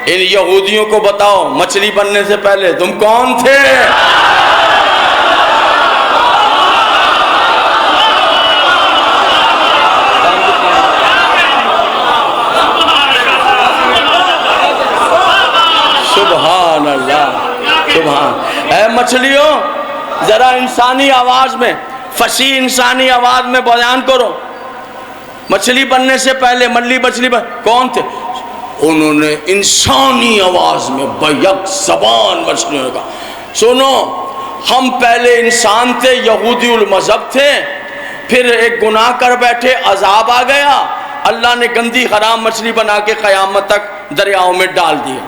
ان یہودیوں کو بتاؤ مچھلی بننے سے پہلے تم کون تھے؟ سبحان اللہ سبحان. اے مچھلیوں ذرا انسانی آواز میں فصیح انسانی آواز میں بیان کرو مچھلی بننے سے پہلے ملی مچھلی کون تھے؟ انہوں نے انسانی آواز میں بیک زبان مچھلیوں کا سنو ہم پہلے انسان تھے یہودی المذہب تھے پھر ایک گناہ کر بیٹھے عذاب آ گیا اللہ نے گندی حرام مچھلی بنا کے قیامت تک دریاؤں میں ڈال دیا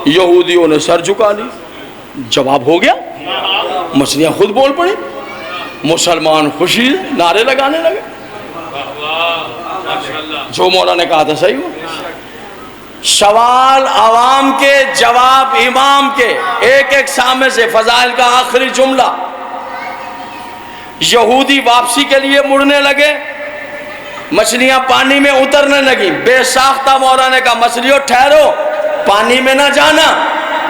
یہودیوں نے سر جھکا لی جواب ہو گیا مچھلیاں خود بول پڑی مسلمان خوشی نعرے لگانے لگے جو مولا نے کہا تھا صحیح ہو سوال عوام کے جواب امام کے ایک ایک سامنے سے فضائل کا آخری جملہ یہودی واپسی کے لیے مڑنے لگے مچھلیاں پانی میں اترنے لگی بے ساختہ مولا نے کہا مچھلیوں ٹھہرو پانی میں نہ جانا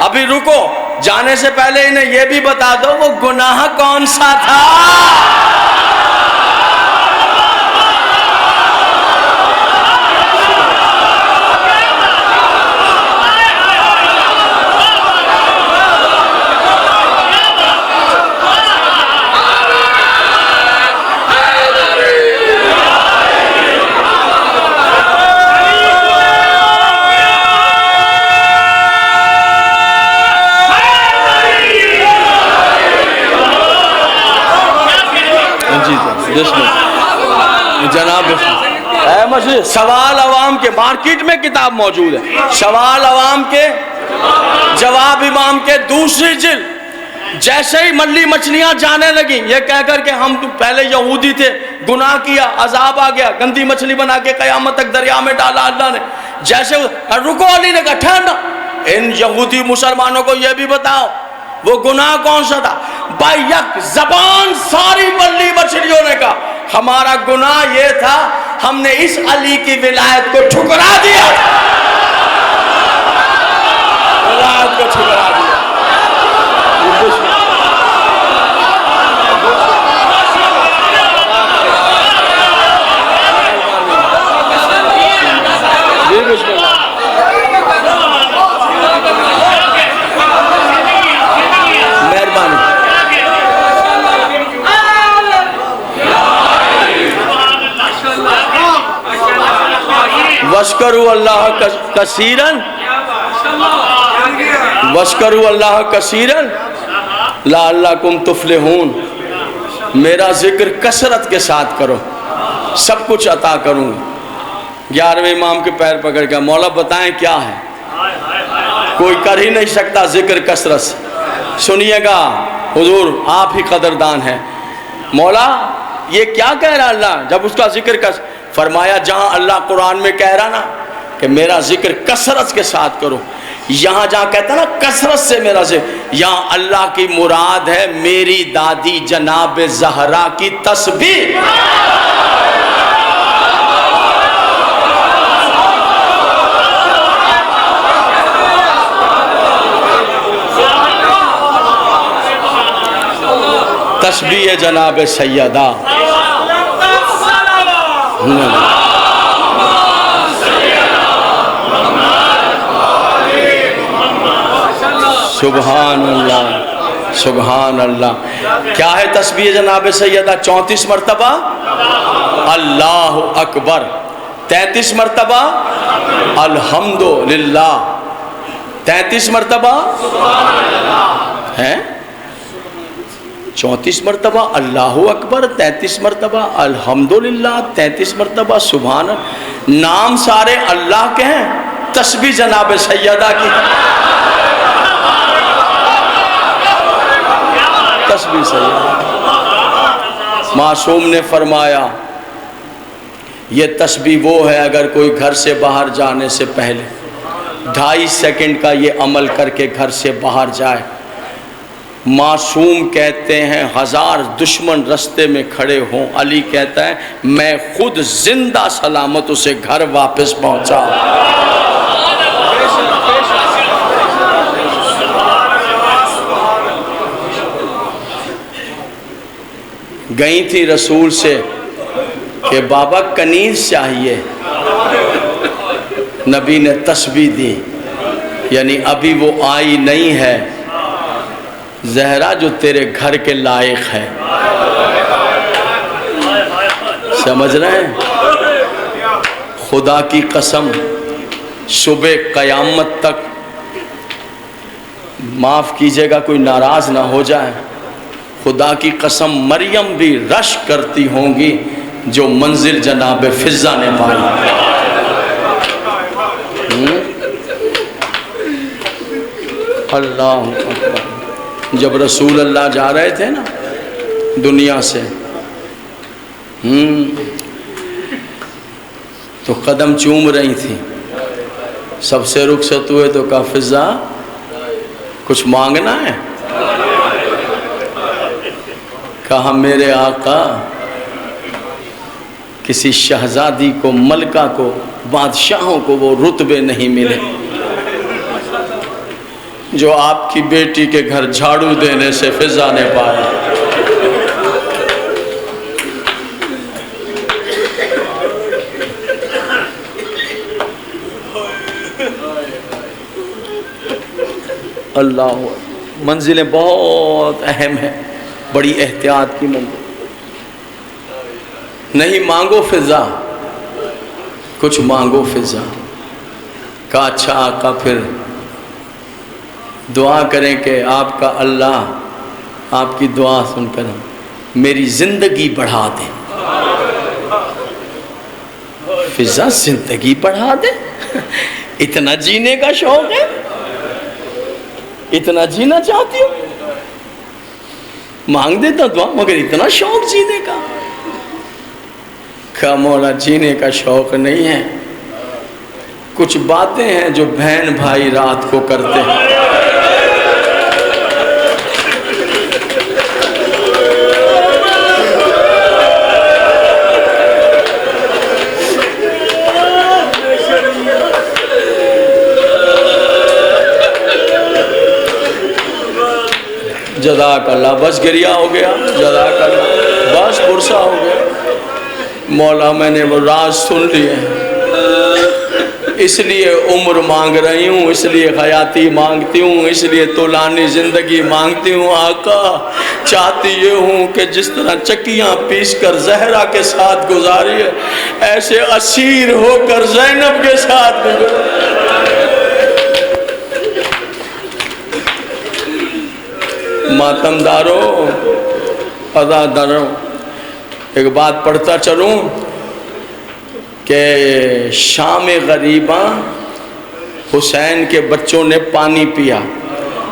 ابھی رکو جانے سے پہلے انہیں یہ بھی بتا دو وہ گناہ کون سا تھا جناب سوال عوام کے مارکیٹ میں کتاب موجود ہے سوال عوام کے جواب امام کے دوسری جلد جیسے ہی ملی مچھلیاں جانے لگیں یہ کہہ کر کہ ہم پہلے یہودی تھے گناہ کیا عذاب آ گیا گندی مچھلی بنا کے قیامت تک دریا میں ڈالا اللہ نے جیسے رکو علی نے کہا ٹھہرنا ان یہودی مسلمانوں کو یہ بھی بتاؤ وہ گناہ کون سا تھا بھائی یک زبان ساری ملی مچھلیوں نے کہا ہمارا گناہ یہ تھا ہم نے اس علی کی ولایت کو ٹھکرا دیا ولایت کو ٹھکرا دیا وَاشْكَرُوا اللَّهَ كَثِيرًا وَاشْكَرُوا اللَّهَ كَثِيرًا لَعَلَّكُمْ تُفْلِحُونَ میرا ذکر کثرت کے ساتھ کرو سب کچھ عطا کروں گا 11ویں امام کے پیر پکڑ کے مولا بتائیں کیا ہے کوئی کر ہی نہیں سکتا ذکر کثرت سے سنیے گا حضور آپ ہی قدردان ہیں مولا یہ کیا کہہ رہا اللہ جب اس کا ذکر فرمایا جہاں اللہ قرآن میں کہہ رہا نا کہ میرا ذکر کثرت کے ساتھ کرو یہاں جہاں کہتا نا کثرت سے میرا ذکر یہاں اللہ کی مراد ہے میری دادی جناب زہرا کی تسبیح تسبیح جناب سیدہ سبحان اللہ سبحان اللہ کیا ہے تسبیح جناب سیدہ 34 مرتبہ اللہ اکبر 33 مرتبہ الحمدللہ 33 مرتبہ ہے 34 مرتبہ اللہ اکبر 33 مرتبہ الحمدللہ 33 مرتبہ سبحان نام سارے اللہ کے ہیں تسبیح جناب سیدہ کی تسبیح سیدہ معصوم نے فرمایا یہ تسبیح وہ ہے اگر کوئی گھر سے باہر جانے سے پہلے 2.5 سیکنڈ کا یہ عمل کر کے گھر سے باہر جائے معصوم کہتے ہیں 1000 دشمن رستے میں کھڑے ہوں، علی کہتا ہے میں خود زندہ سلامت اسے گھر واپس پہنچا۔ گئی تھی رسول سے کہ بابا کنیز چاہیے، نبی نے تسبیح دی، یعنی ابھی وہ آئی نہیں ہے زہرا جو تیرے گھر کے لائق ہے۔ سمجھ رہے ہیں؟ خدا کی قسم صبح قیامت تک، معاف کیجئے گا کوئی ناراض نہ ہو جائے، خدا کی قسم مریم بھی رش کرتی ہوں گی جو منزل جناب فضہ نے پائی۔ اللہ اکبر، جب رسول اللہ جا رہے تھے نا دنیا سے، تو قدم چوم رہی تھی، سب سے رخصت ہوئے تو کہا فضہ کچھ مانگنا ہے؟ کہا میرے آقا کسی شہزادی کو، ملکہ کو، بادشاہوں کو وہ رتبے نہیں ملے جو آپ کی بیٹی کے گھر جھاڑو دینے سے فضہ نے پایا۔ اللہ، منزلیں بہت اہم ہیں، بڑی احتیاط کی منزل۔ نہیں مانگو فضہ، کچھ مانگو فضہ۔ کہا اچھا آقا پھر دعا کریں کہ آپ کا اللہ آپ کی دعا سن کر میری زندگی بڑھا دے۔ فضہ زندگی بڑھا دے؟ اتنا جینے کا شوق ہے؟ اتنا جینا چاہتی ہو؟ مانگ دیتا دعا، مگر اتنا شوق جینے کا؟ کہا مولا جینے کا شوق نہیں ہے، کچھ باتیں ہیں جو بہن بھائی رات کو کرتے ہیں۔ جزاک اللہ، بس گریہ ہو گیا، جزاک اللہ، بس پرسہ ہو گیا۔ مولا میں نے وہ راز سن لیے، اس لیے عمر مانگ رہی ہوں، اس لیے حیاتی مانگتی ہوں، اس لیے طولانی زندگی مانگتی ہوں۔ آقا چاہتی یہ ہوں کہ جس طرح چکیاں پیس کر زہرا کے ساتھ گزاری ہے، ایسے اسیر ہو کر زینب کے ساتھ گزاری۔ ماتم دارو، عزادارو، ایک بات پڑھتا چلوں کہ شام غریباں حسین کے بچوں نے پانی پیا۔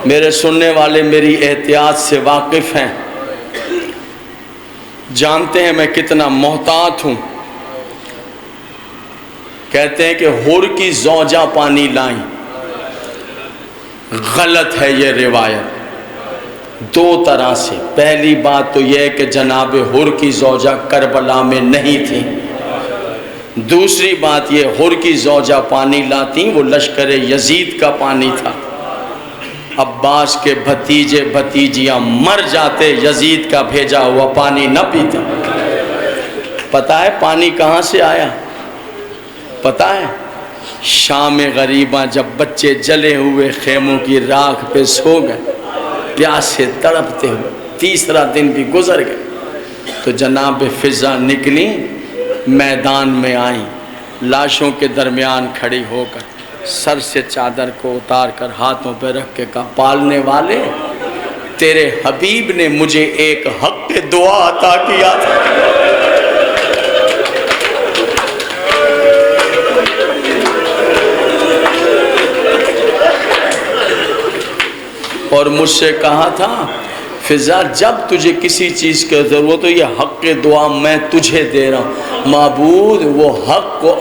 میرے سننے والے میری احتیاط سے واقف ہیں، جانتے ہیں میں کتنا محتاط ہوں۔ کہتے ہیں کہ حور کی زوجہ پانی لائیں، غلط ہے یہ روایت دو طرح سے۔ پہلی بات تو یہ ہے کہ جناب حر کی زوجہ کربلا میں نہیں تھی، دوسری بات یہ حر کی زوجہ پانی لاتی وہ لشکر یزید کا پانی تھا، عباس کے بھتیجے بھتیجیاں مر جاتے یزید کا بھیجا ہوا پانی نہ پیتے۔ پتہ ہے پانی کہاں سے آیا؟ پتہ ہے شام غریباں جب بچے جلے ہوئے خیموں کی راکھ پہ سو گئے، پیاس سے تڑپتے ہوئے، تیسرا دن بھی گزر گئے، تو جناب فضہ نکلی، میدان میں آئیں، لاشوں کے درمیان کھڑی ہو کر سر سے چادر کو اتار کر ہاتھوں پہ رکھ کے کہا پالنے والے، تیرے حبیب نے مجھے ایک حق دعا عطا کیا تھا، اور مجھ سے کہا تھا فضہ جب تجھے کسی چیز کی ضرورت ہو یہ حق دعا میں تجھے دے رہا ہوں۔ معبود وہ حق کو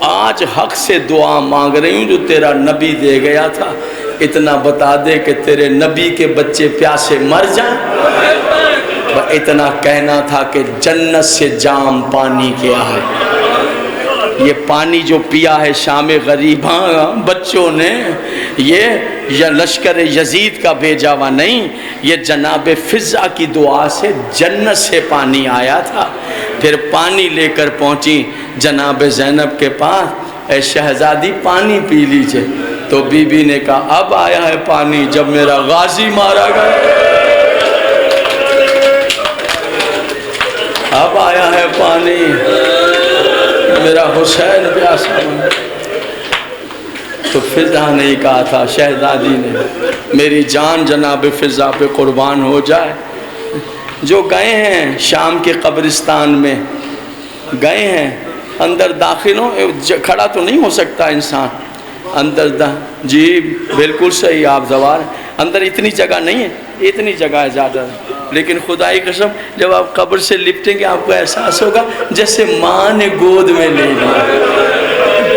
آج حق سے دعا مانگ رہی ہوں جو تیرا نبی دے گیا تھا، اتنا بتا دے کہ تیرے نبی کے بچے پیاسے مر جائیں، اتنا کہنا تھا کہ جنت سے جام پانی کے آئے۔ یہ پانی جو پیا ہے شام غریباں بچوں نے، یہ لشکر یزید کا بھیجا ہوا نہیں، یہ جناب فضہ کی دعا سے جنت سے پانی آیا تھا۔ پھر پانی لے کر پہنچی جناب زینب کے پاس، اے شہزادی پانی پی لیجئے۔ تو بی بی نے کہا اب آیا ہے پانی جب میرا غازی مارا گیا، اب آیا ہے پانی میرا حسین پیاسا۔ تو فضہ نے کہا تھا، شہزادی نے، میری جان جناب فضہ پہ قربان ہو جائے۔ جو گئے ہیں شام کے قبرستان میں، گئے ہیں اندر داخل ہو، کھڑا تو نہیں ہو سکتا انسان اندر جی بالکل صحیح آپ زوار، اندر اتنی جگہ نہیں ہے، اتنی جگہ ہے زیادہ، لیکن خدائی قسم جب آپ قبر سے لپٹیں گے آپ کو احساس ہوگا جیسے ماں نے گود میں لے لیا،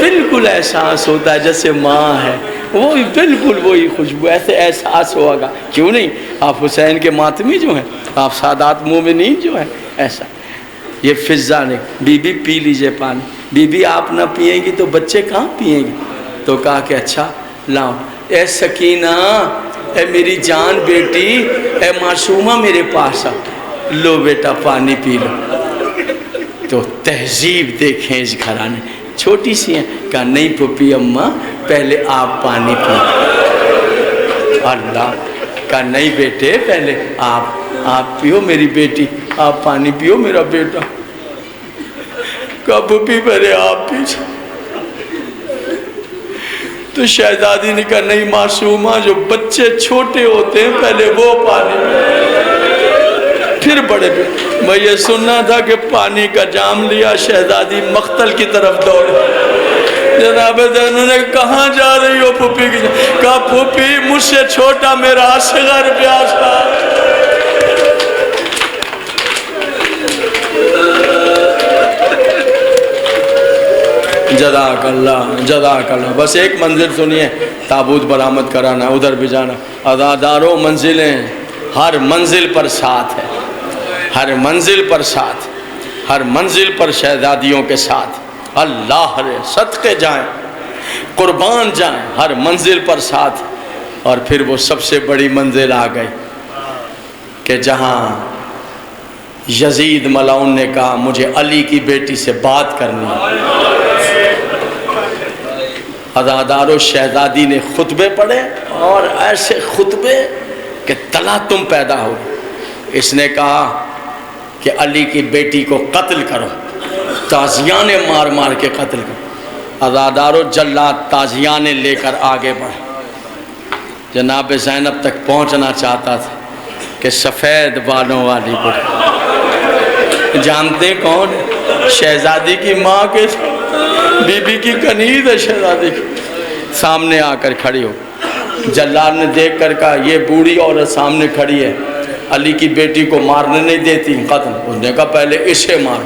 بالکل احساس ہوتا ہے جیسے ماں ہے، وہی بالکل وہی خوشبو، ایسے احساس ہوگا۔ کیوں نہیں، آپ حسین کے ماتمی جو ہیں، آپ سادات مومنین جو ہیں، ایسا۔ یہ فضہ نے، بی بی پی لیجئے پانی۔ بی بی آپ نہ پئیں گی تو بچے کہاں پئیں گے؟ تو کہا کہ اچھا لاؤ۔ اے سکینہ، اے میری جان بیٹی، اے معصومہ میرے پاس آ، لو بیٹا پانی پی لو۔ تو تہذیب دیکھیں اس گھرانے، چھوٹی سی ہیں، کہا نہیں پھپھی اماں پہلے آپ پانی پیو۔ اللہ کہا نہیں بیٹے پہلے آپ پیو میری بیٹی، آپ پانی پیو میرا بیٹا۔ کہا پھپھی پہلے آپ پیجئے۔ تو شہزادی نے کہا نہیں معصومہ، جو بچے چھوٹے ہوتے ہیں پہلے وہ پانی پھر بڑے پہ۔ میں یہ سننا تھا کہ پانی کا جام لیا، شہزادی مقتل کی طرف دوڑے۔ جناب زینب نے کہاں جا رہی ہو پھوپھی کی؟ کہا پھوپھی مجھ سے چھوٹا میرا اصغر پیاسا۔ جزاک اللہ جزاک اللہ۔ بس ایک منزل سنیے، تابوت برآمد کرانا، ادھر بھی جانا۔ عزاداروں منزلیں ہر منزل پر ساتھ ہے، ہر منزل پر ساتھ، ہر منزل پر شہزادیوں کے ساتھ اللہ رے صدقے جائیں، قربان جائیں، ہر منزل پر ساتھ۔ اور پھر وہ سب سے بڑی منزل آ گئی کہ جہاں یزید ملعون نے کہا مجھے علی کی بیٹی سے بات کرنی ہے۔ عزادارو شہزادی نے خطبے پڑھے، اور ایسے خطبے کہ تلاطم پیدا ہو۔ اس نے کہا کہ علی کی بیٹی کو قتل کرو، تازیانے مار مار کے قتل کرو۔ عزادارو جلاد تازیانے لے کر آگے بڑھا، جناب زینب تک پہنچنا چاہتا تھا کہ سفید بالوں والی بڑھی، جانتے کون؟ شہزادی کی ماں کے بی بی کی کنیز ہے، شہزادی کی سامنے آ کر کھڑی ہو۔ جلال نے دیکھ کر کہا یہ بوڑھی عورت سامنے کھڑی ہے، علی کی بیٹی کو مارنے نہیں دیتی، قتل۔ اس نے کہا پہلے اسے مار۔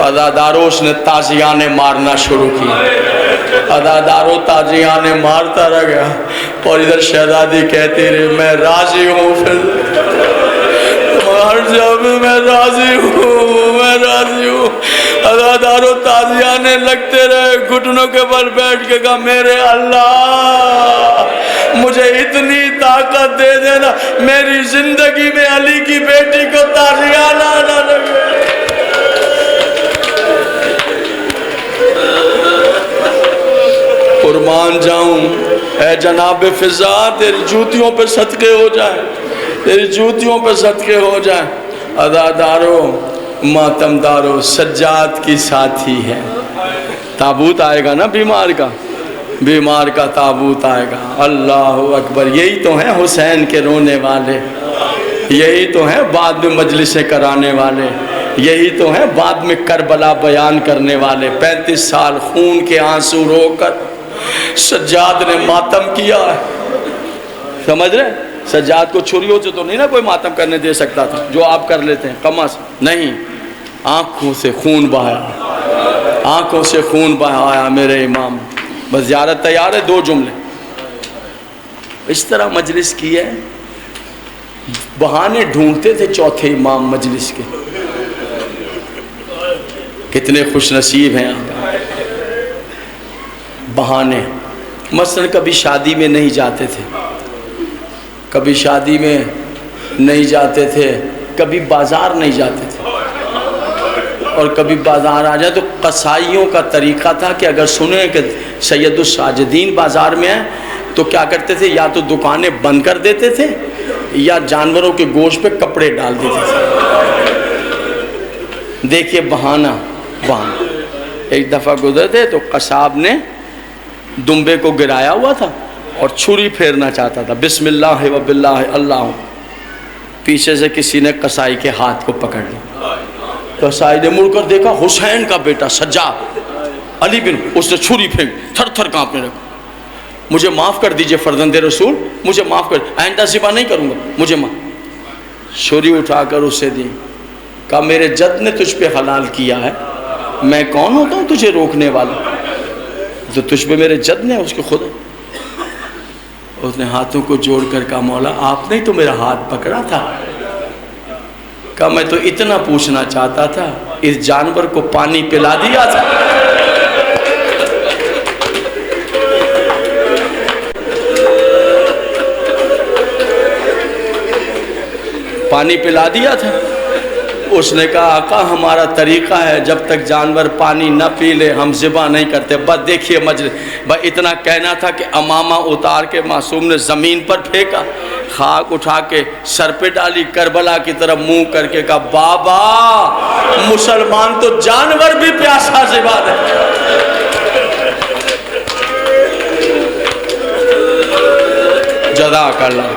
عزادارو اس نے تازیانے مارنا شروع کی، عزادارو تازیانے مارتا رہ گیا، اور ادھر شہزادی کہتی رہی میں راضی ہوں، ہر جب میں راضی ہوں، میں راضی ہوں۔ عزادارو تازیانے لگتے رہے، گھٹنوں کے بل بیٹھ کے کہا میرے اللہ مجھے اتنی طاقت دے دینا میری زندگی میں علی کی بیٹی کو تازیانہ نہ لگے۔ قربان جاؤں اے جناب فضا، تیری جوتیوں پہ صدقے ہو جائیں، تیری جوتیوں پہ صدقے ہو جائیں۔ عزادارو ماتمدارو سجاد کی ساتھی ہے، تابوت آئے گا نا بیمار کا، بیمار کا تابوت آئے گا۔ اللہ اکبر، یہی تو ہیں حسین کے رونے والے، یہی تو ہیں بعد میں مجلسیں کرانے والے، یہی تو ہیں بعد میں کربلا بیان کرنے والے۔ 35 سال خون کے آنسو رو کر سجاد نے ماتم کیا ہے، سمجھ رہے؟ سجاد کو چھریوں سے تو نہیں نا کوئی ماتم کرنے دے سکتا تھا جو آپ کر لیتے ہیں، کماس نہیں، آنکھوں سے خون بہایا، آنکھوں سے خون بہایا میرے امام۔ بس زیارت تیار ہے، 2 جملے اس طرح مجلس کی ہے. بہانے ڈھونڈتے تھے چوتھے امام مجلس کے. کتنے خوش نصیب ہیں آپ. بہانے مثلا کبھی شادی میں نہیں جاتے تھے, کبھی شادی میں نہیں جاتے تھے, کبھی بازار نہیں جاتے تھے, اور کبھی بازار آ جائے تو قصائیوں کا طریقہ تھا کہ اگر سنیں کہ سید الساجدین بازار میں ہیں تو کیا کرتے تھے, یا تو دکانیں بند کر دیتے تھے یا جانوروں کے گوشت پہ کپڑے ڈال دیتے تھے. دیکھیے بہانہ. ایک دفعہ گزرے تھے تو قصاب نے دمبے کو گرایا ہوا تھا اور چھری پھیرنا چاہتا تھا, بسم اللہ و باللہ اللہ. پیچھے سے کسی نے قصائی کے ہاتھ کو پکڑ لیا. قصائی نے مڑ کر دیکھا حسین کا بیٹا سجاد علی بن, اس نے چھری پھینک, تھر تھر کانپنے لگا. مجھے معاف کر دیجئے فرزند رسول, مجھے معاف کر, آئندہ ذبح نہیں کروں گا, مجھے معاف. چھری اٹھا کر اسے دی. کہا میرے جد نے تجھ پہ حلال کیا ہے, میں کون ہوتا ہوں تجھے روکنے والا, تو تجھ پہ میرے جد نے, اس کے خود. اس نے ہاتھوں کو جوڑ کر کہا مولا آپ نے تو میرا ہاتھ پکڑا تھا. کہا میں تو اتنا پوچھنا چاہتا تھا اس جانور کو پانی پلا دیا تھا. پانی پلا دیا تھا. اس نے کہا آقا ہمارا طریقہ ہے جب تک جانور پانی نہ پی لے ہم ذبح نہیں کرتے. بس دیکھیے مجلس, بس اتنا کہنا تھا کہ امامہ اتار کے معصوم نے زمین پر پھینکا, خاک اٹھا کے سر پہ ڈالی, کربلا کی طرف منہ کر کے کہا بابا مسلمان تو جانور بھی پیاسا ذبح دے. جزاک اللہ.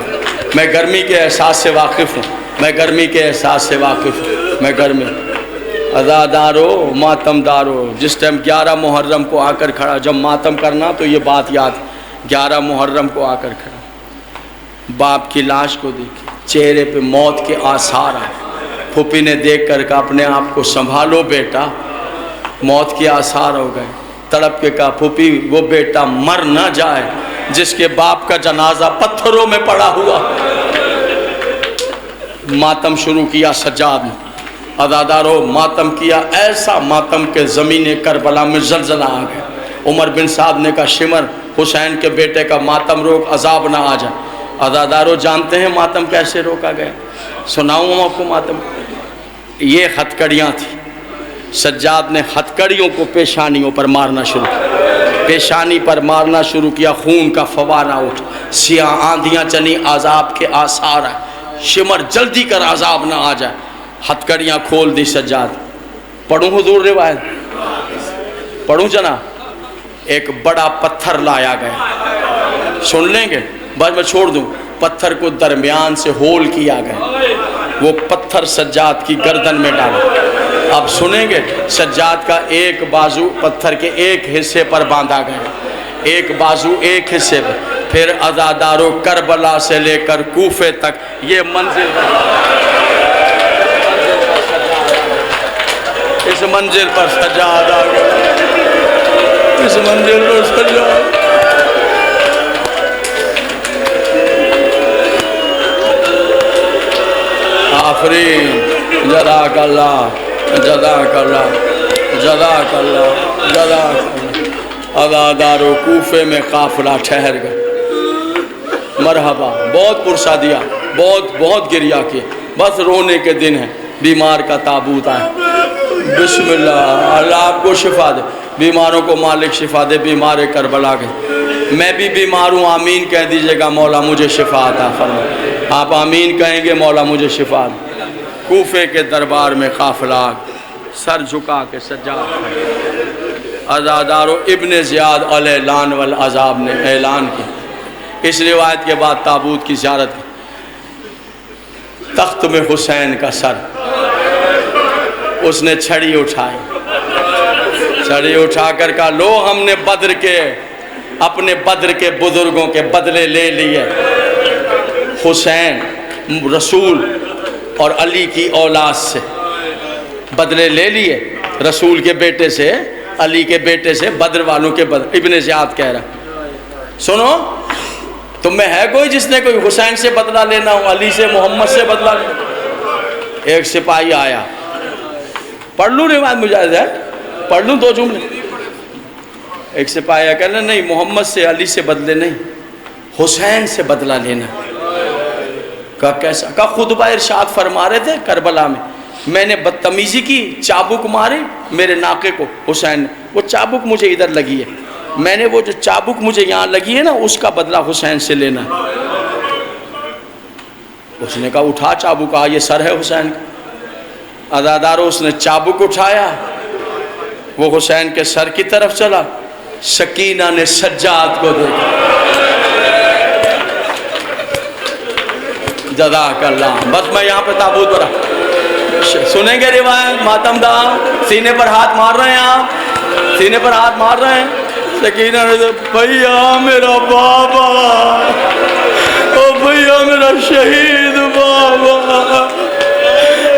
میں گرمی کے احساس سے واقف ہوں, میں گرمی کے احساس سے واقف ہوں. میں گرمی عزادارو ماتم دارو. جس ٹائم 11 محرم کو آ کر کھڑا, جب ماتم کرنا تو یہ بات یاد, 11 محرم کو آ کر کھڑا, باپ کی لاش کو دیکھی, چہرے پہ موت کے آثار آئے. پھوپھی نے دیکھ کر کہا اپنے آپ کو سنبھالو بیٹا, موت کے آثار ہو گئے. تڑپ کے کہا پھوپھی وہ بیٹا مر نہ جائے جس کے باپ کا جنازہ پتھروں میں پڑا ہوا. ماتم شروع کیا سجاد نے, عزادارو ماتم کیا, ایسا ماتم کہ زمین کربلا میں زلزلہ آ گیا. عمر بن صاحب نے کہا شمر حسین کے بیٹے کا ماتم روک, عذاب نہ آ جائے. عزادارو جانتے ہیں ماتم کیسے روکا گیا؟ سناؤں ہم آپ کو ماتم. یہ ہتھکڑیاں تھیں. سجاد نے ہتھکڑیوں کو پیشانیوں پر مارنا شروع کیا, پیشانی پر مارنا شروع کیا. خون کا فوارہ اٹھا, سیاہ آندھیاں چلی, عذاب کے آثار آئے. شمر جلدی کر عذاب نہ آ جائے. ہتھکڑیاں کھول دی سجاد. پڑھوں حضور روایت, پڑھوں جناب. ایک بڑا پتھر لایا گیا, سن لیں گے بس میں چھوڑ دوں. پتھر کو درمیان سے ہول کیا گیا, وہ پتھر سجاد کی گردن میں ڈالا. اب سنیں گے, سجاد کا ایک بازو پتھر کے ایک حصے پر باندھا گیا, ایک بازو ایک حصے پر. پھر عزادارو کربلا سے لے کر کوفے تک یہ منزل, اس منزل پر سجاد آ گیا, اس منزل پر سجاد. آفرین, جزاک اللہ, جزاک اللہ, جزاک اللہ, جزاک اللہ. عزادارو کوفے میں قافلہ ٹھہر گئے. مرحبا, بہت پرسہ دیا, بہت گریہ کیا. بس رونے کے دن ہیں. بیمار کا تابوت آئے. بسم اللہ, اللہ آپ کو شفا دے, بیماروں کو مالک شفا دے. بیمار کربلا گئے. میں بھی بیمار ہوں, آمین کہہ دیجئے گا مولا مجھے شفا عطا فرما. آپ آمین کہیں گے مولا مجھے شفا دے. کوفے کے دربار میں قافلہ, سر جھکا کے سجاد. عزادارو ابن زیاد علیہ لعن والعذاب نے اعلان کیا. اس روایت کے بعد تابوت کی زیارت کی. تخت میں حسین کا سر, اس نے چھڑی اٹھائی, چھڑی اٹھا کر کہا لو ہم نے بدر کے, اپنے بدر کے بزرگوں کے بدلے لے لیے. حسین رسول اور علی کی اولاد سے بدلے لے لیے, رسول کے بیٹے سے, علی کے بیٹے سے, بدر والوں کے بدر. ابن زیاد کہہ رہا, سنو تم میں ہے کوئی جس نے کوئی حسین سے بدلہ لینا ہو، علی سے، محمد سے بدلہ لینا؟ ایک سپاہی آیا، پڑھ لوں روایت مجاہد ہے، پڑھ لوں 2 جملے. ایک سپاہی آیا، کہنا نہیں، محمد سے، علی سے بدلے نہیں، حسین سے بدلہ لینا. کہا کیسا؟ کہا خطبہ ارشاد فرما رہے تھے کربلا میں نے بدتمیزی کی، چابک ماری میرے ناقے کو حسین نے، وہ چابک مجھے ادھر لگی ہے، میں نے وہ جو چابک مجھے یہاں لگی ہے نا، اس کا بدلہ حسین سے لینا ہے. اس نے کہا اٹھا چابک. کہا یہ سر ہے حسین کا. عزادارو اس نے چابک اٹھایا، وہ حسین کے سر کی طرف چلا. سکینہ نے سجاد کو دیکھا. جزاک اللہ. بس میں یہاں پہ تابوت برا سنیں گے روایت ماتم دا. سینے پر ہاتھ مار رہے ہیں آپ، سینے پر ہاتھ مار رہے ہیں. سکینہ نے بھیا میرا بابا، او بھیا میرا شہید بابا،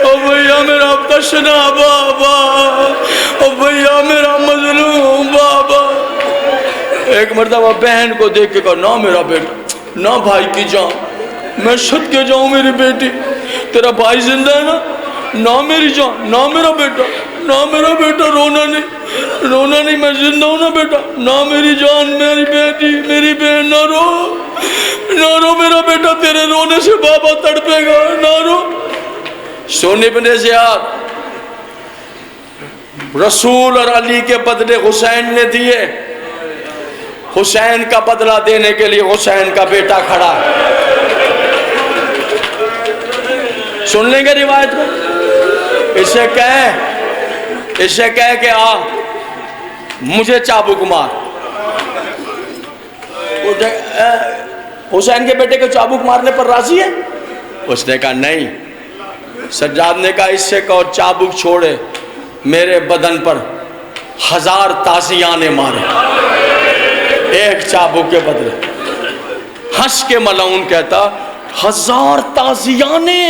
او بھیا میرا تشنا بابا، او بھیا میرا مظلوم بابا. ایک مرتبہ بہن کو دیکھ کے کہا نہ میرا بیٹا، نہ بھائی کی جان، میں شد کے جاؤں میری بیٹی، تیرا بھائی زندہ ہے نا، نہ میری جان، نہ میرا بیٹا، نہ میرا بیٹا، رونا نہیں، میں زندہ ہوں نا بیٹا، نہ میری جان، میری بیٹی، میری بہن، نہ رو میرا بیٹا، تیرے رونے سے بابا تڑپے گا، نہ رو. سن ابن زیاد، رسول اور علی کے بدلے حسین نے دیے، حسین کا بدلہ دینے کے لیے حسین کا بیٹا کھڑا ہے. سن لیں گے روایت کو. اسے کہے کہ آ مجھے چابک مار. حسین کے بیٹے کو چابک مارنے پر راضی ہے؟ اس نے کہا نہیں. سجاد نے کہا اس سے کہو چابک چھوڑے، میرے بدن پر 1000 تازیانے مارے ایک چابک کے بدلے. ہنس کے ملعون کہتا 1000 تازیانے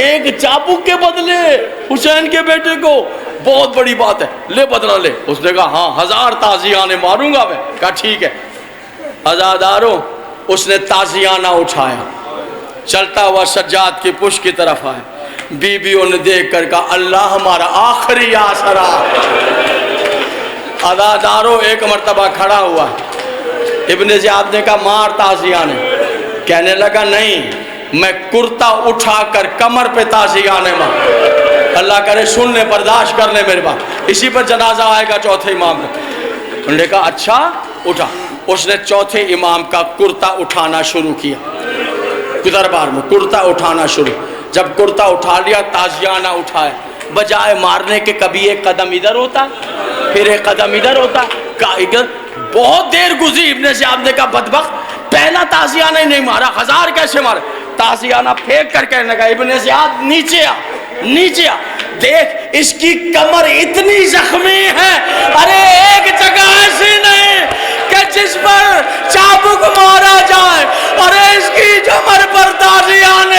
ایک چابک کے بدلے حسین کے بیٹے کو، بہت بڑی بات ہے، لے بدلہ لے. اس نے کہا ہاں 1000 تازیانے ماروں گا میں. کہا ٹھیک ہے. عزادارو اس نے تازیانہ اٹھایا، چلتا ہوا سجاد کی پشت کی طرف آیا. بیویوں نے دیکھ کر کہا اللہ ہمارا آخری آسرا. عزادارو ایک مرتبہ کھڑا ہوا. ابن زیاد نے کہا مار تازیانے. کہنے لگا نہیں، میں کرتا اٹھا کر کمر پہ تازیانے مار. اللہ کرے سن لے، برداشت کر لے میرے بات، اسی پر جنازہ آئے گا چوتھے امام کا. انہوں نے کہا اچھا اٹھا. اس نے چوتھے امام کا کرتا اٹھانا شروع کیا، دربار میں کرتا اٹھانا شروع. جب کرتا اٹھا لیا، تازیانہ اٹھایا، بجائے مارنے کے کبھی ایک قدم ادھر ہوتا پھر ایک قدم ادھر ہوتا. بہت دیر گزری. ابن زیاد نے کہا بدبخت پہلا تازیانہ ہی نہیں مارا، 1000 کیسے مارے؟ تازیانہ پھینک کر کہنے لگا ابن زیاد نیچے آ، نیچے آ، دیکھ اس کی کمر اتنی زخمی ہے، ارے ایک جگہ ایسی نہیں کہ جس پر چابک مارا جائے، ارے اس کی کمر پر تازیانے